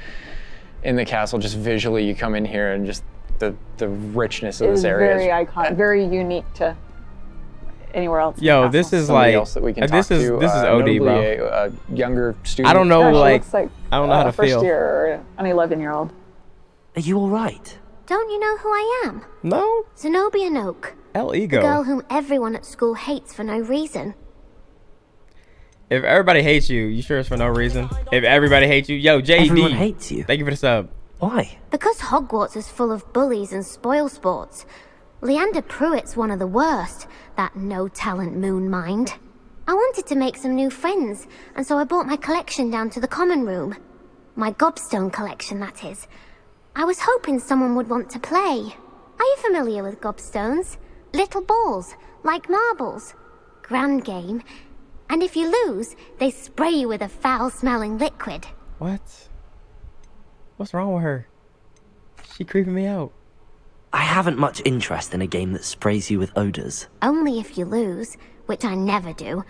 the castle. Just visually, you come in here and just the richness of It this is area. very iconic, very unique to anywhere else. in the Yo, castle. this is Somebody like else that we can this talk is to, this is OD, notably bro. a younger student. I don't know, Yeah, she like looks like I don't know how to first feel. year or an 11-year-old. Are you all right? Don't you know who I am? No, Zenobia Noak, El the ego. girl whom everyone at school hates for no reason. If everybody hates you, you sure it's for no reason? If everybody hates you, yo, JD. Everyone hates you. Thank you for the sub. Why? Because Hogwarts is full of bullies and spoil sports. Leander Pruitt's one of the worst, that no-talent moon mind. I wanted to make some new friends, and so I brought my collection down to the common room. My gobstone collection, that is. I was hoping someone would want to play. Are you familiar with gobstones? Little balls, like marbles. Grand game. And if you lose, they spray you with a foul-smelling liquid. What? What's wrong with her? She creeping me out. I haven't much interest in a game that sprays you with odors. Only if you lose, which I never do.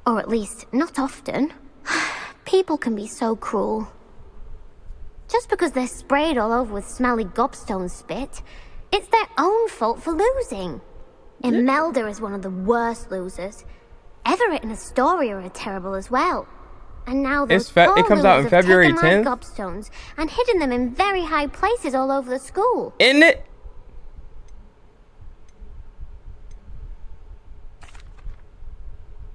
Or at least, not often. People can be so cruel. Just because they're sprayed all over with smelly gobstone spit, it's their own fault for losing. Imelda is one of the worst losers. Everett and Astoria are terrible as well. And now those it comes out in have February taken 10th? my gobstones and hidden them in very high places all over the school. Isn't it?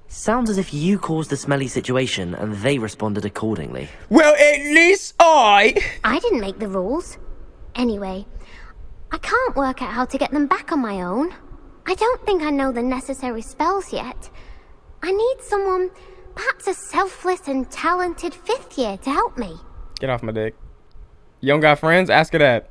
Sounds as if you caused the smelly situation and they responded accordingly. Well, at least I didn't make the rules. Anyway, I can't work out how to get them back on my own. I don't think I know the necessary spells yet. I need someone, perhaps a selfless and talented 5th year to help me. Get off my dick. You don't got friends? Ask her that.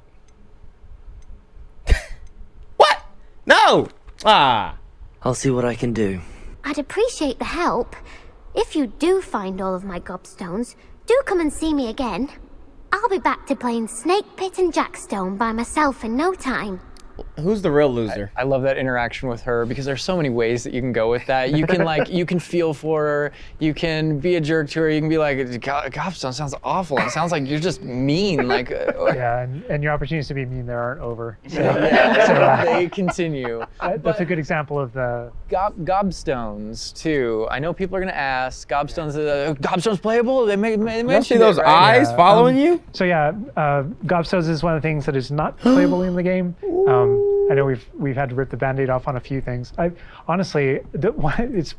What? No! Ah. I'll see what I can do. I'd appreciate the help. If you do find all of my gobstones, do come and see me again. I'll be back to playing Snake Pit and Jackstone by myself in no time. Who's the real loser? I love that interaction with her because there's so many ways that you can go with that. You can you can feel for her. You can be a jerk to her. You can be like, gobstone sounds awful. It sounds like you're just mean. Like, yeah, and your opportunities to be mean there aren't over. So, they continue. That's a good example of the gobstones too. I know people are gonna ask, gobstones playable? They You see those eyes following you? So yeah, gobstones is one of the things that is not playable in the game. I know we've had to rip the Band-Aid off on a few things. Honestly, it's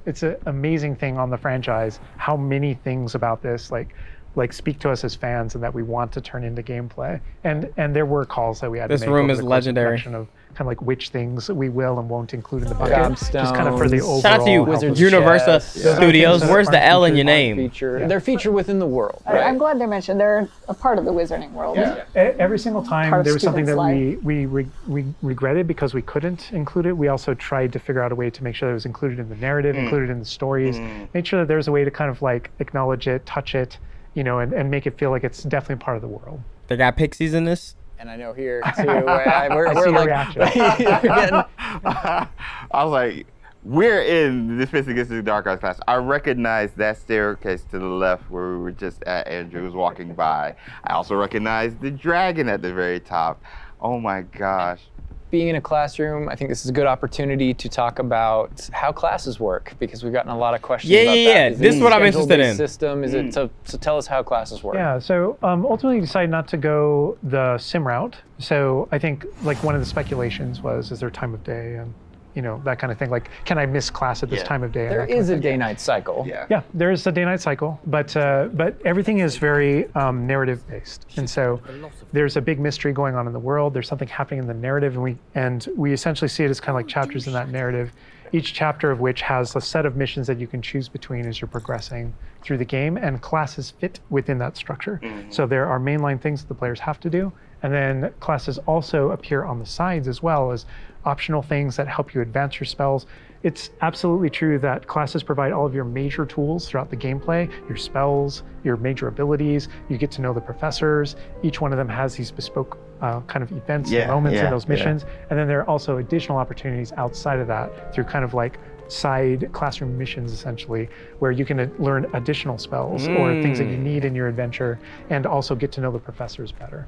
it's an amazing thing on the franchise how many things about this like speak to us as fans and that we want to turn into gameplay. And there were calls that we had to make. This room over is the course of legendary. production of kind of like which things we will and won't include in the bucket. Gobstones. Just kind of for the overall. Shout out to you, Wizard's Universal Chest. Studios. Yeah. Where's the L in your name? They're featured within the world. Right? I'm glad they're mentioned. They're a part of the wizarding world. Yeah. Every single time Part of there was something that students' we regretted because we couldn't include it. We also tried to figure out a way to make sure that it was included in the narrative, included in the stories, make sure that there's a way to kind of like acknowledge it, touch it, and make it feel like it's definitely part of the world. They got pixies in this? And I know here too, we're like, reaction. I was like, we're in the Fist Against the Dark Arts class. I recognize that staircase to the left where we were just at. Andrew was walking by. I also recognize the dragon at the very top. Oh my gosh. being in a classroom, I think this is a good opportunity to talk about how classes work, because we've gotten a lot of questions about that. Yeah. This is what I'm interested in. System? Is it so tell us how classes work. Yeah, so ultimately decided not to go the sim route. So I think like one of the speculations was, is there time of day and that kind of thing. Like, can I miss class at this time of day? There is a day-night cycle. Yeah, there is a day-night cycle, but everything is very narrative-based, and so there's a big mystery going on in the world. There's something happening in the narrative, and we essentially see it as kind of like chapters in that narrative. Each chapter of which has a set of missions that you can choose between as you're progressing through the game, and classes fit within that structure. So there are mainline things that the players have to do, and then classes also appear on the sides as well as optional things that help you advance your spells. It's absolutely true that classes provide all of your major tools throughout the gameplay, your spells, your major abilities. You get to know the professors. Each one of them has these bespoke kind of events and moments in those missions. And then there are also additional opportunities outside of that through kind of like side classroom missions, essentially, where you can learn additional spells or things that you need in your adventure, and also get to know the professors better.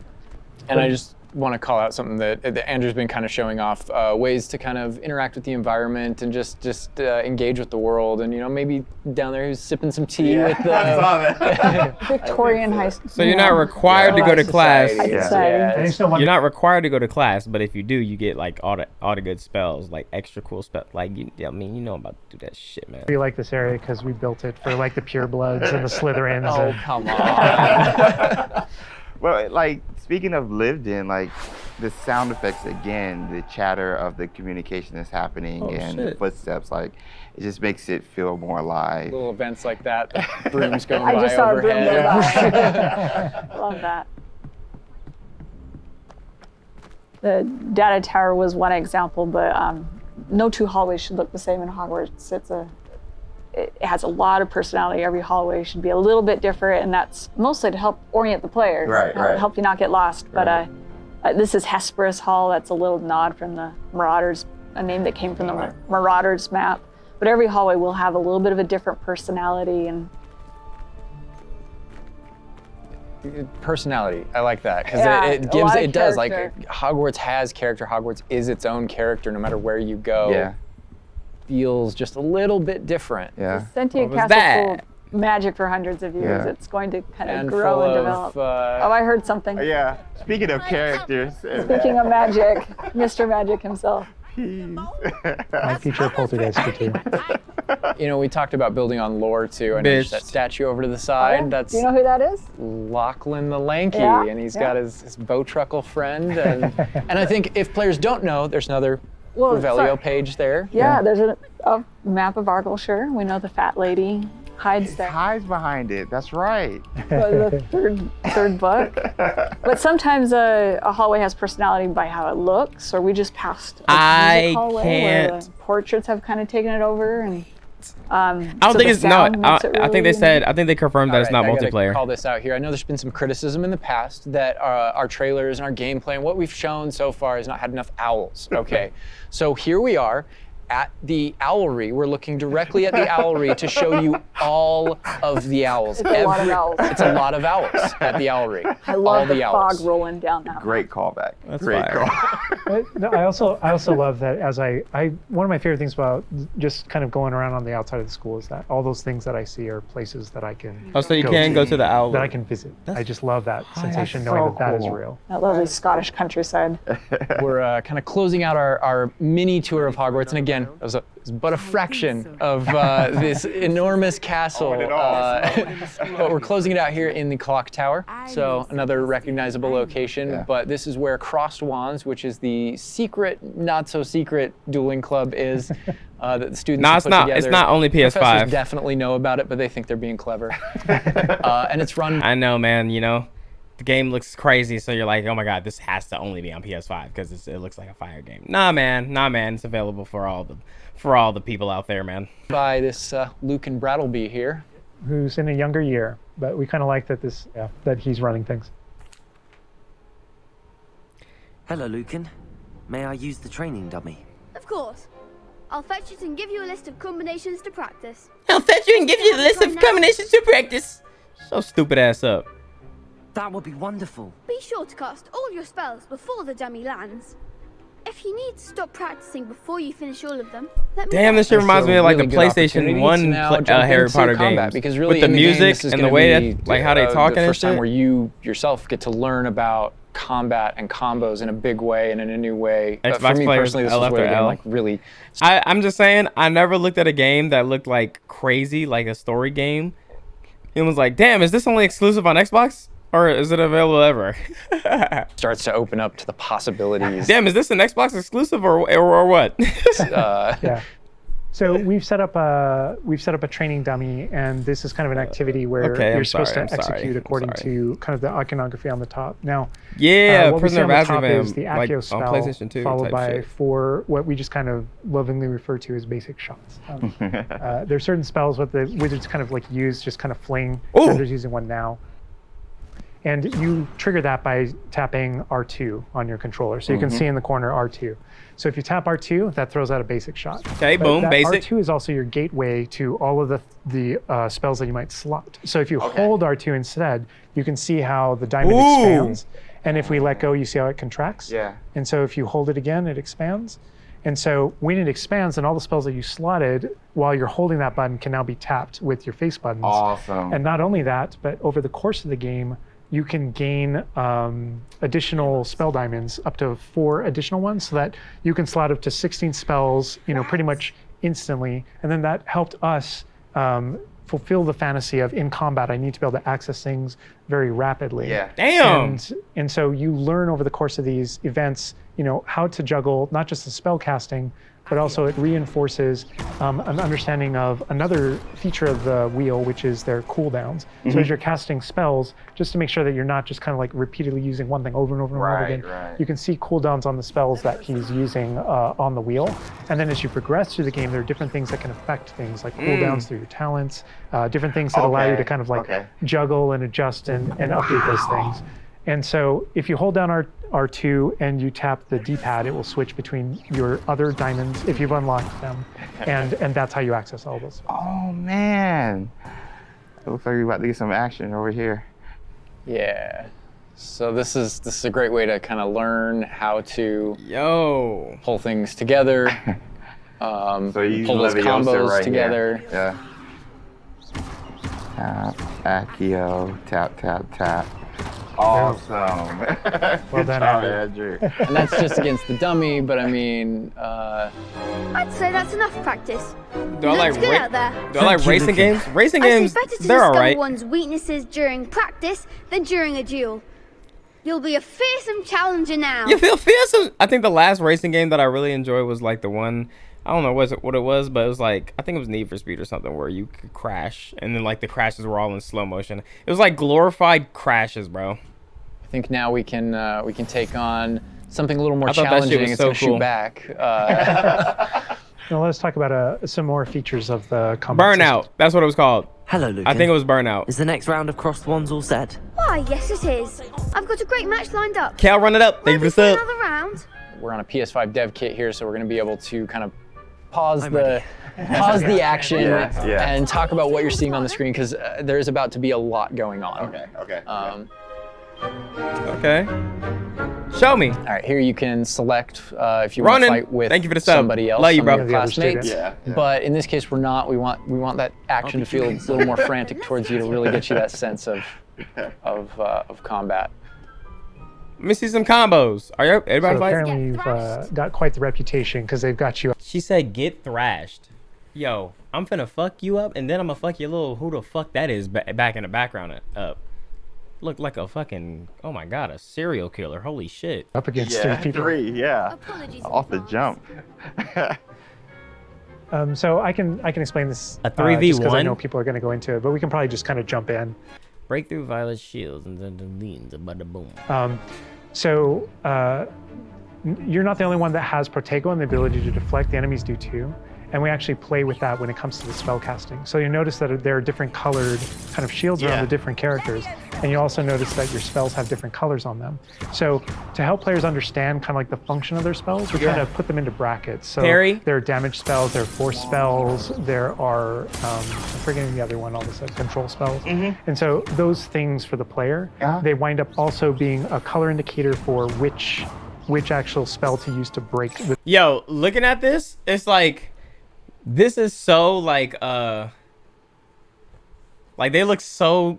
And I just want to call out something that Andrew's been kind of showing off, ways to kind of interact with the environment and just engage with the world. And maybe down there he's sipping some tea with the Victorian high school. So you're not required to go to class. Society. You're not required to go to class, but if you do, you get like all the good spells, like extra cool spells. Like you know about to do that shit, man. We like this area because we built it for like the purebloods and the Slytherins. Oh, come on. Well, like, speaking of lived in, like, the sound effects again, the chatter of the communication that's happening the footsteps, like, it just makes it feel more alive. Little events like that, the brooms going I by just saw overhead. a broom go by. Love that. The data tower was one example, but no two hallways should look the same in Hogwarts. It has a lot of personality. Every hallway should be a little bit different, and that's mostly to help orient the player, help you not get lost. But this is Hesperus Hall. That's a little nod from the Marauders, a name that came from the Marauders map. But every hallway will have a little bit of a different personality and personality. I like that because it does like Hogwarts has character. Hogwarts is its own character, no matter where you go. Yeah. Feels just a little bit different. Yeah. Sentient What was Castle that? Pool magic for hundreds of years. Yeah. It's going to kind of And grow full and of, develop. uh, Oh, I heard something. Yeah. Speaking of characters. Speaking of magic, Mr. Magic himself. My future poltergeist too. You know, we talked about building on lore too. I know there's Bitch. that statue over to the Oh, side. yeah. That's Do you know who that is? Lachlan the Lanky, Yeah, and he's yeah. got his bow truckle friend. And I think if players don't know, there's another Well, Revelio sorry. page there. Yeah, there's a map of Argyllshire. We know the fat lady hides there. Hides behind it. That's right. The third book. But sometimes a hallway has personality by how it looks, or we just passed a I music hallway where can't. the portraits have kind of taken it over, and I don't think it's no. I think they said. I think they confirmed that it's not I gotta multiplayer. call this out here. I know there's been some criticism in the past that our trailers and our gameplay and what we've shown so far has not had enough owls. Okay, so here we are at the owlery. We're looking directly at the owlery to show you all of the owls. It's a lot of owls. It's a lot of owls at the owlery. I all love the owls. fog rolling down that. Great callback. That's Great fire. call. No, I also love that as I one of my favorite things about just kind of going around on the outside of the school is that all those things that I see are places that I can Oh, so you can go to the owl. that I can visit. I just love that sensation knowing that that is real. That lovely Scottish countryside. We're kind of closing out our mini tour of Hogwarts, and again, it was but a fraction of this enormous castle. But we're closing it out here in the Clock Tower, so another recognizable location. Yeah. But this is where Crossed Wands, which is the secret, not so secret dueling club, is that the students No, have it's put not. together. It's not only PS5. Professors definitely know about it, but they think they're being clever. And it's run. I know, man. You know, the game looks crazy, so you're like, oh my god, this has to only be on PS5 because it looks like a fire game. Nah, man. It's available for all the people out there, man. By this Lucan Brattleby here. Who's in a younger year, but we kind of like that that he's running things. Hello, Lucan. May I use the training dummy? Of course. I'll fetch it and give you a list of combinations to practice. I'll fetch you and give you the list of combinations to practice. So stupid ass up. That would be wonderful. Be sure to cast all your spells before the dummy lands. If you need to stop practicing before you finish all of them, let me Damn, know. this shit reminds me of like the Really good PlayStation opportunity 1 to now jump Harry into Potter combat, games. because really With the in the game, music this is and the gonna way be, that, like how they talking the and first time shit. where you yourself get to learn about combat and combos in a big way and in a new way. For Xbox me players, personally, this L is after where the game L. like really. I'm just saying, I never looked at a game that looked like crazy, like a story game. It was like, damn, is this only exclusive on Xbox? Or is it available ever? Starts to open up to the possibilities. Damn, is this an Xbox exclusive or what? Yeah. So we've set up a training dummy, and this is kind of an activity where Okay, you're I'm supposed sorry, to I'm sorry, execute I'm according sorry. to kind of the iconography on the top. Now, Yeah, what we see Prisoner on of the top is Azkaban, the like Accio on spell, PlayStation 2 followed type by shit. 4 what we just kind of lovingly refer to as basic shots. There's certain spells what the wizards kind of like use, just kind of fling. Ooh. There's using one now. And you trigger that by tapping R2 on your controller. So you can see in the corner R2. So if you tap R2, that throws out a basic shot. Okay, But boom, that basic. R2 is also your gateway to all of the spells that you might slot. So if you hold R2 instead, you can see how the diamond Ooh. expands. And if we let go, you see how it contracts. Yeah. And so if you hold it again, it expands. And so when it expands, then all the spells that you slotted while you're holding that button can now be tapped with your face buttons. Awesome. And not only that, but over the course of the game, you can gain additional spell diamonds, up to 4 additional ones, so that you can slot up to 16 spells, pretty much instantly. And then that helped us fulfill the fantasy of in combat, I need to be able to access things very rapidly. Yeah. Damn. And so you learn over the course of these events, how to juggle not just the spell casting, but also it reinforces an understanding of another feature of the wheel, which is their cooldowns. So as you're casting spells, just to make sure that you're not just kind of like repeatedly using one thing over and over and over Right, again, right. you can see cooldowns on the spells that he's using on the wheel. And then as you progress through the game, there are different things that can affect things, like cooldowns through your talents, different things that allow you to kind of like juggle and adjust and update those things. And so if you hold down R2 and you tap the D-pad, it will switch between your other diamonds if you've unlocked them, and that's how you access all those. Oh man, it looks like we're about to get some action over here. Yeah. So this is a great way to kind of learn how to pull things together, So you use pull those Leviosa combos right together. Here. Yeah. Tap, Accio, tap, tap, tap. Awesome. Well done, Andrew. And that's just against the dummy, but I mean, I'd say that's enough practice. Do I like Looks good out there. Do I like racing games? Racing I games, say better to they're discover alright. one's weaknesses during practice than during a duel. You'll be a fearsome challenger now. You feel fearsome. I think the last racing game that I really enjoyed was like the one, I don't know what it was, but it was like, I think it was Need for Speed or something, where you could crash and then like the crashes were all in slow motion. It was like glorified crashes, bro. I think now we can take on something a little more I thought that shit challenging. was It's so gonna cool. shoot back. Now let's talk about some more features of the combat Burnout. system. That's what it was called. Hello, Lucan. I think it was Burnout. Is the next round of crossed wands all set? Why, yes it is. I've got a great match lined up. Cal, run it up. Thank you Ready for the for sub. another round? We're on a PS5 dev kit here, so we're gonna be able to kind of pause I'm the action Yeah. and talk about what you're seeing on the screen, because there is about to be a lot going on. Okay. Okay. Show me. All right, here you can select if you want Ronan, to fight with thank you for the sub. somebody else, Love you, some bro. of your The other classmates. students. Yeah. But in this case, we're not. We want that action to feel a little more frantic towards you to really get you that sense of combat. Let me see some combos. Are you everybody So fight? apparently you've got quite the reputation because they've got you. She said get thrashed. Yo, I'm finna fuck you up and then I'm gonna fuck your little who the fuck that is back in the background up. Look like a fucking, oh my god, a serial killer. Holy shit. Up against Yeah, three people. 3, yeah. Apologies. Off the jump. So I can explain this. A just 'cause I 3v1? know people are going to go into it, but we can probably just kind of jump in. Break through violet shields and then the leans and bada boom. You're not the only one that has Protego and the ability to deflect. The enemies do too. And we actually play with that when it comes to the spell casting. So you notice that there are different colored kind of shields around Yeah. the different characters. And you also notice that your spells have different colors on them. So to help players understand kind of like the function of their spells, we're trying to put them into brackets. So Parry? there are damage spells, there are force spells, there are, I'm forgetting the other one, all this control spells. And so those things for the player, they wind up also being a color indicator for which actual spell to use to break the Yo, looking at this, it's like, this is so like they look so,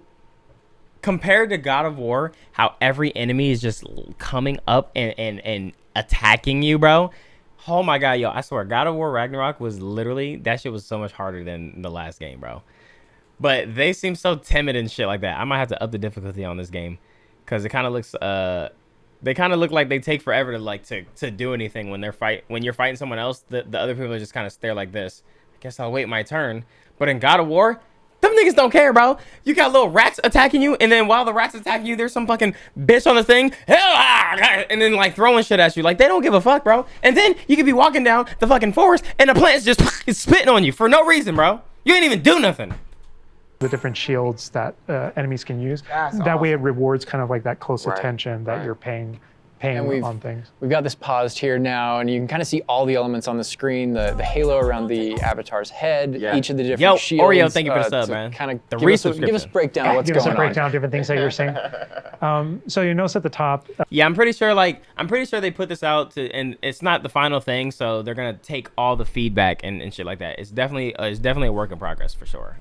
compared to God of War, how every enemy is just coming up and attacking you, bro. Oh my god, yo, I swear, God of War Ragnarok was literally, that shit was so much harder than the last game, bro. But they seem so timid and shit like that. I might have to up the difficulty on this game, because it kind of looks they kind of look like they take forever to do anything when you're fighting someone else. The other people just kind of stare like this. I guess I'll wait my turn. But in God of War, them niggas don't care, bro. You got little rats attacking you, and then while the rats attacking you, there's some fucking bitch on the thing, and then like throwing shit at you. Like, they don't give a fuck, bro. And then you could be walking down the fucking forest, and the plant's just spitting on you for no reason, bro. You ain't even do nothing. the different shields that enemies can use. That's that way it awesome. rewards kind of like that close Right, attention that right. you're paying And on things. We've got this paused here now, and you can kind of see all the elements on the screen, the halo around the avatar's head, Yeah. each of the different Yo, shields. Oreo, thank you for the sub, to man. Kind of The give us a resubscription. breakdown of what's Give us going a breakdown on. of different things that you're saying. So you notice at the top, Yeah, I'm pretty sure they put this out to, and it's not the final thing, so they're gonna take all the feedback and shit like that. It's definitely a work in progress for sure.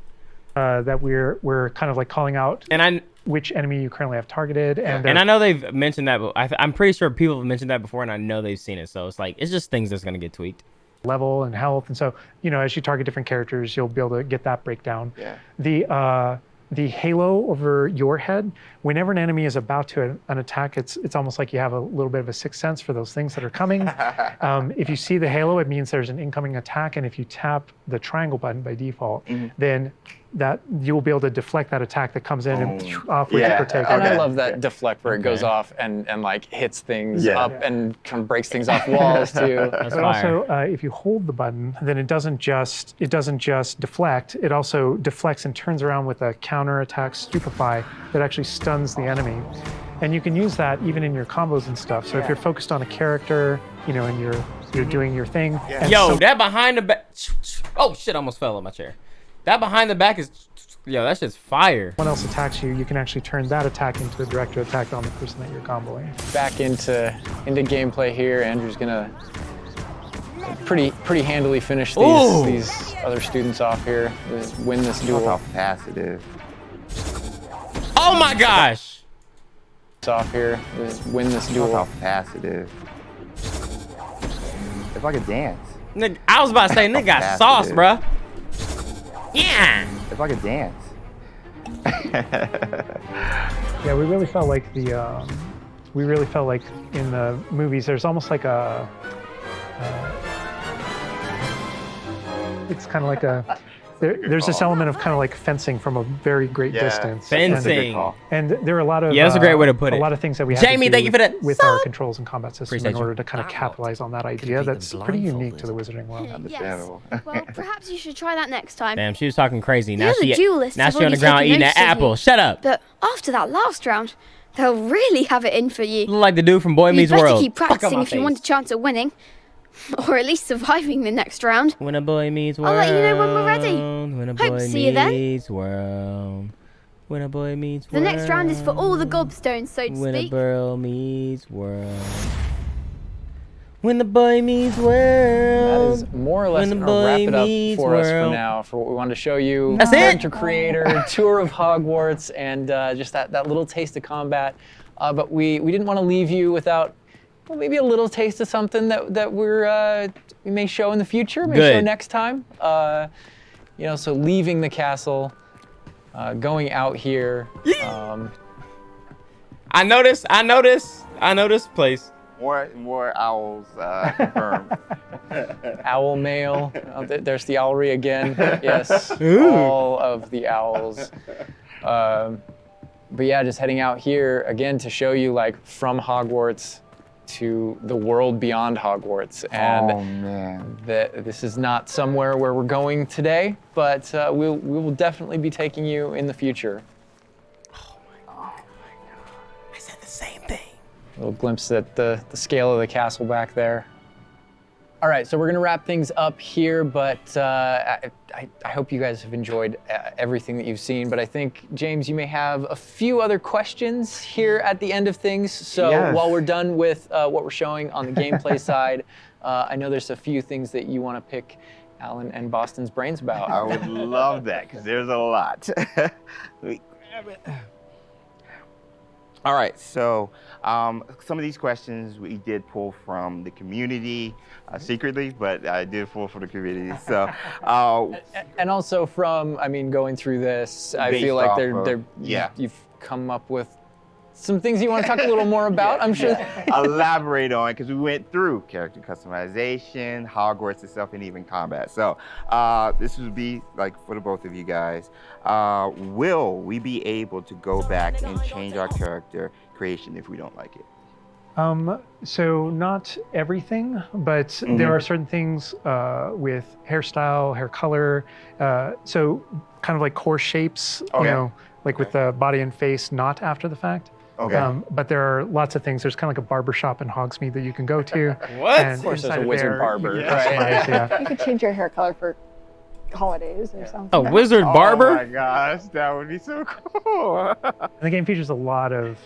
that we're kind of like calling out And which enemy you currently have targeted, and I know they've mentioned that, but I'm pretty sure people have mentioned that before, and I know they've seen it. So it's like, it's just things that's gonna get tweaked. level and health, and so as you target different characters, you'll be able to get that breakdown. Yeah. The halo over your head, whenever an enemy is about to an attack, it's almost like you have a little bit of a sixth sense for those things that are coming. If you see the halo, it means there's an incoming attack, and if you tap the triangle button by default, then that you'll be able to deflect that attack that comes in and off with Yeah. your protect. And I Okay. love that deflect where it goes off and like hits things Yeah. up and kind of breaks things off walls too. That's But fire. also, if you hold the button, then it doesn't just deflect. It also deflects and turns around with a counter attack stupefy that actually stuns the enemy. And you can use that even in your combos and stuff. So if you're focused on a character, and you're doing your thing. And Yo, so- that behind the back. Oh shit! I almost fell on my chair. That behind the back is, yo, that shit's fire. someone else attacks you, you can actually turn that attack into a direct attack on the person that you're comboing. Back into gameplay here. Andrew's gonna pretty handily finish Ooh. these other students off here. Win this Look duel. how fast it is. Oh my gosh! Off here, just win this Look duel. how fast it is. It's like a dance. Nigga, I was about to say, nigga got fast sauce, it is. bruh. Yeah. It's like a dance. Yeah, we really felt like in the movies, there's almost like a, it's kind of like a, there's this element of kind of like fencing from a very great distance. Fencing. And there are a lot of Yeah, that's a great way to put it. A lot of things that we had Jamie, to do thank you for that. with our controls and combat system Appreciate in order to kind of capitalize on that idea that's pretty unique to the Wizarding world. Yes. Well, perhaps you should try that next time. Damn, she was talking crazy. The Now other she duelists now have she on the already ground taken eating notice that of you. apple. Shut up. But after that last round, they'll really have it in for you. Look like the dude from Boy You'd Meets better World. keep Fuck up practicing my if you face. want a chance at winning. Or at least surviving the next round. When a boy meets world. I'll let you know when we're ready. When a Hope boy to see you then. meets world. When a boy meets The world. next round is for all the gobstones, so to When a speak. girl meets world. When the boy meets world. That is more or less When the going to wrap boy it up meets for us for world. now, for what we wanted to show you. That's it? Character creator, tour of Hogwarts, and just that little taste of combat. But we didn't want to leave you without maybe a little taste of something that we may show in the future, may show Good. next time. So leaving the castle, going out here. I noticed place. More owls confirmed. Owl mail. There's the owlry again. Yes, Ooh. all of the owls. But yeah, just heading out here again to show you like from Hogwarts to the world beyond Hogwarts. And Oh man. this is not somewhere where we're going today, but we will definitely be taking you in the future. I said the same thing. A little glimpse at the scale of the castle back there. All right, so we're gonna wrap things up here, but I hope you guys have enjoyed everything that you've seen. But I think, James, you may have a few other questions here at the end of things. So Yes. while we're done with what we're showing on the gameplay side, I know there's a few things that you want to pick Alan and Boston's brains about. I would love that because there's a lot. Let me grab it. All right, so some of these questions we did pull from the community secretly, but I did pull from the community. So, And also from, going through this, I Based feel like off of- you've come up with some things you want to talk a little more about, I'm sure. elaborate on, because we went through character customization, Hogwarts itself, and even combat. So this would be like for the both of you guys. Will we be able to go back and change our character creation if we don't like it? So not everything, but there are certain things with hairstyle, hair color, so kind of like core shapes, like with the body and face, not after the fact. Okay. But there are lots of things. There's kind of like a barber shop in Hogsmeade that you can go to. What? And Of course, there's inside a wizard there, barber. you can Right. customize, yeah. You could change your hair color for holidays or something. A wizard barber? Oh my gosh, that would be so cool. And the game features a lot of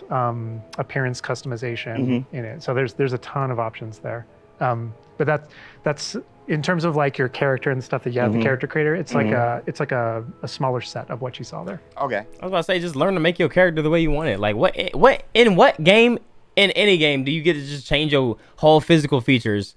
appearance customization in it. So there's a ton of options there. But that's in terms of like your character and stuff that you have, the character creator, it's like a smaller set of what you saw there. Okay. I was about to say, just learn to make your character the way you want it. Like, what game, in any game, do you get to just change your whole physical features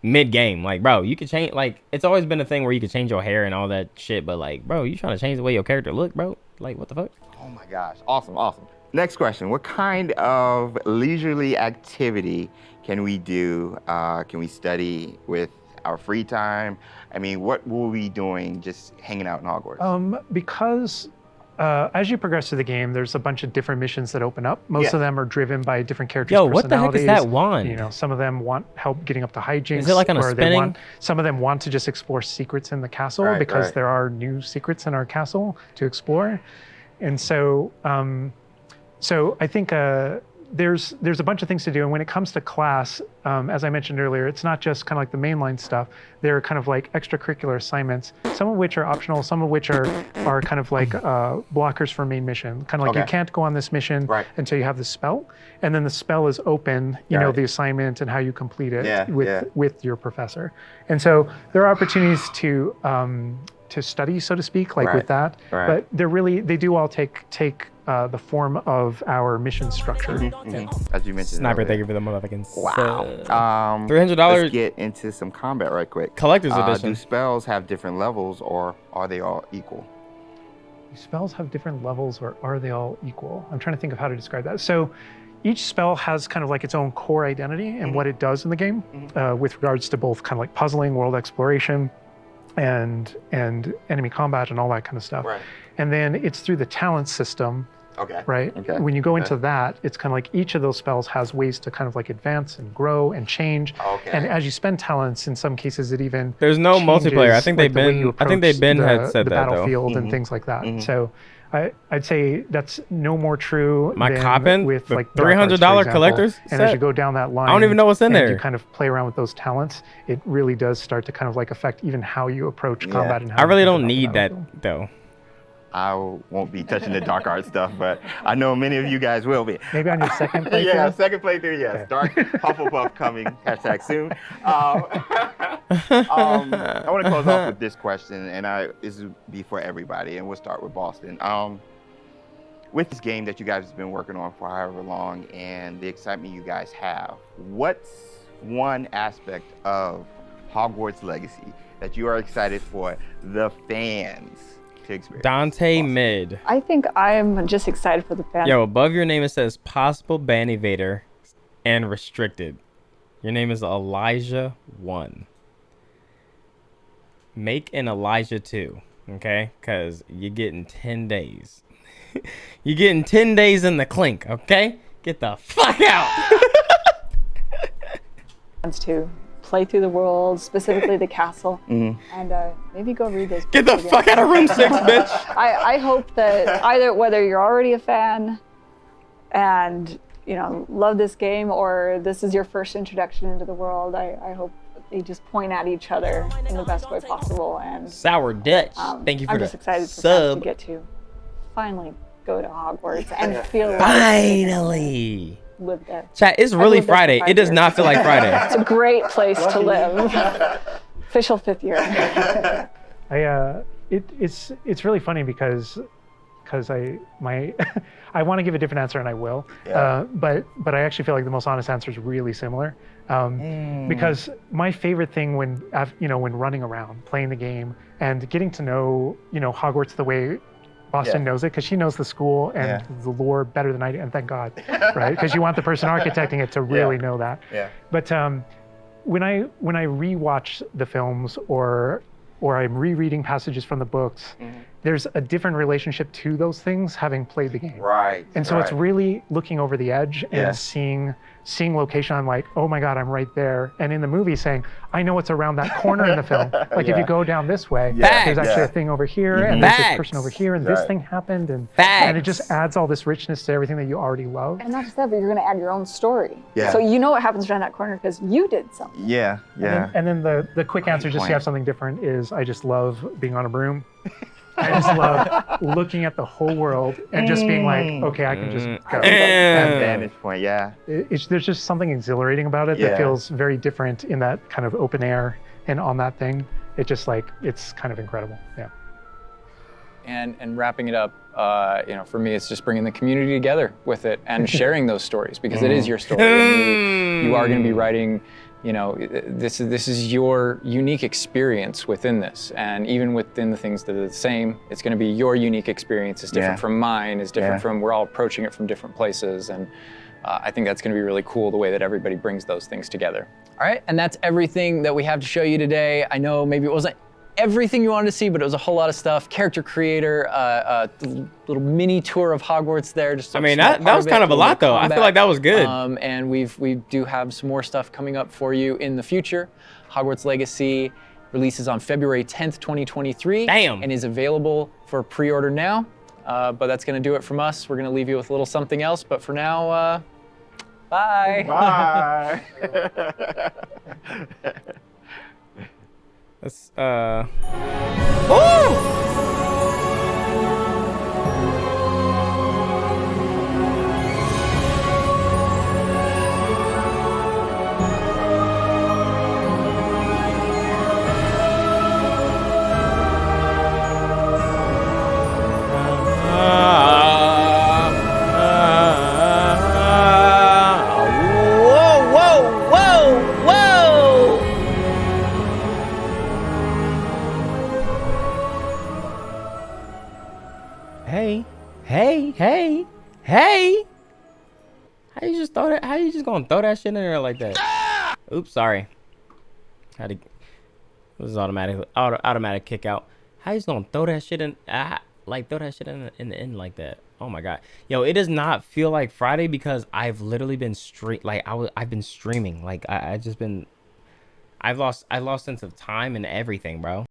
mid-game? Like, bro, you could change, like, it's always been a thing where you could change your hair and all that shit, but like, bro, you trying to change the way your character look, bro? Like, what the fuck? Oh my gosh, awesome. Next question, what kind of leisurely activity can we do? Can we study with our free time? I mean, what will we be doing just hanging out in Hogwarts? Because as you progress through the game, there's a bunch of different missions that open up. Most of them are driven by different characters' Yo, what the heck is that wand? You know, some of them want help getting up to hijinks. Is it like on a or spinning? Some of them want to just explore secrets in the castle Right, because right. there are new secrets in our castle to explore. And so, so I think there's a bunch of things to do. And when it comes to class, as I mentioned earlier, it's not just kind of like the mainline stuff. There are kind of like extracurricular assignments, some of which are optional, some of which are kind of like blockers for main mission. Kind of like you can't go on this mission until you have the spell. And then the spell is open, you know, the assignment and how you complete it with your professor. And so there are opportunities to study, so to speak, like with that. But they do all take the form of our mission structure. As you mentioned. Sniper, earlier. thank you for the motherfucking Wow. $300 Let's get into some combat right quick. collector's edition. Do spells have different levels, or are they all equal? Do spells have different levels, or are they all equal? I'm trying to think of how to describe that. So each spell has kind of like its own core identity and what it does in the game with regards to both kind of like puzzling, world exploration, and enemy combat and all that kind of stuff. Right. And then it's through the talent system. Okay. Right? Okay. When you go into that, it's kind of like each of those spells has ways to kind of like advance and grow and change. Okay. And as you spend talents, in some cases, it even There's no changes, multiplayer. I think like, they've the way you been. I think they've been approach had said the that though. battlefield and things like that. So I'd say that's no more true My than coppin'? with The like Dark Arts, for $300 example. collector's And as set? you go down that line, I don't even know what's in and there. you kind of play around with those talents, it really does start to kind of like affect even how you approach combat. And how I you really think don't about the need that battlefield. though. I won't be touching the dark art stuff, but I know many of you guys will be. Maybe on your second playthrough? Yeah, second playthrough, yes. Okay. Dark Hufflepuff coming, #soon. I want to close off with this question, and this will be for everybody, and we'll start with Boston. With this game that you guys have been working on for however long and the excitement you guys have, what's one aspect of Hogwarts Legacy that you are excited for the fans to experience? Dante mid. I think I'm just excited for the fans. Yo, above your name it says possible ban evader and restricted. Your name is Elijah 1. Make an Elijah 2, okay? Because you're getting 10 days. You're getting 10 days in the clink, okay? Get the fuck out. To play through the world, specifically the castle, and maybe go read those. Get the books fuck again. out of room 6, bitch. I hope that either whether you're already a fan and love this game, or this is your first introduction into the world, I hope they just point at each other in the best way possible. And Sour Dutch. Thank you for I'm the just excited for fans sub. to get to finally go to Hogwarts and feel like Finally. live there. Chat, it's I've really lived there for Friday. 5 It does years. not feel like Friday. It's a great place to live. Official 5th year. It's really funny because I want to give a different answer, and I will. But I actually feel like the most honest answer is really similar. Because my favorite thing when running around, playing the game, and getting to know Hogwarts the way Boston knows it, because she knows the school and the lore better than I do, and thank God, right? Because you want the person architecting it to really know that. Yeah. But when I rewatch the films or I'm rereading passages from the books, there's a different relationship to those things having played the game. Right. And so it's really looking over the edge and seeing location. I'm like, oh my God, I'm right there. And in the movie saying, I know what's around that corner in the film. Like if you go down this way, there's actually a thing over here, and there's this person over here, and this thing happened, and it just adds all this richness to everything that you already love. And not just that, but you're going to add your own story. Yeah. So you know what happens around that corner because you did something. Yeah. And then the quick answer, just to have something different, is I just love being on a broom. I just love looking at the whole world and just being like, okay, I can just go. That vantage point, There's just something exhilarating about it that feels very different in that kind of open air and on that thing. It just it's kind of incredible. Yeah. And wrapping it up, for me, it's just bringing the community together with it and sharing those stories, because it is your story. And you are going to be writing. This is your unique experience within this, and even within the things that are the same, it's going to be your unique experience. It's different from mine. It's different from. We're all approaching it from different places, and I think that's going to be really cool the way that everybody brings those things together. All right, and that's everything that we have to show you today. I know maybe it wasn't everything you wanted to see, but it was a whole lot of stuff. Character creator, little mini tour of Hogwarts there. Just that was kind of a lot though. I feel like that was good. And we do have some more stuff coming up for you in the future. Hogwarts Legacy releases on February 10th, 2023. Damn. And is available for pre-order now. But that's going to do it from us. We're going to leave you with a little something else. But for now, bye. Bye. Let's Ooh! Hey, hey, hey, hey. How you just throw that? How you just gonna throw that shit in there like that? Oops, sorry. Had to. This is automatic kick out. How you just gonna throw that shit in? Like throw that shit in the end like that. Oh my god, yo, it does not feel like Friday because I've literally been I've been streaming. Like I just been. I lost sense of time and everything, bro.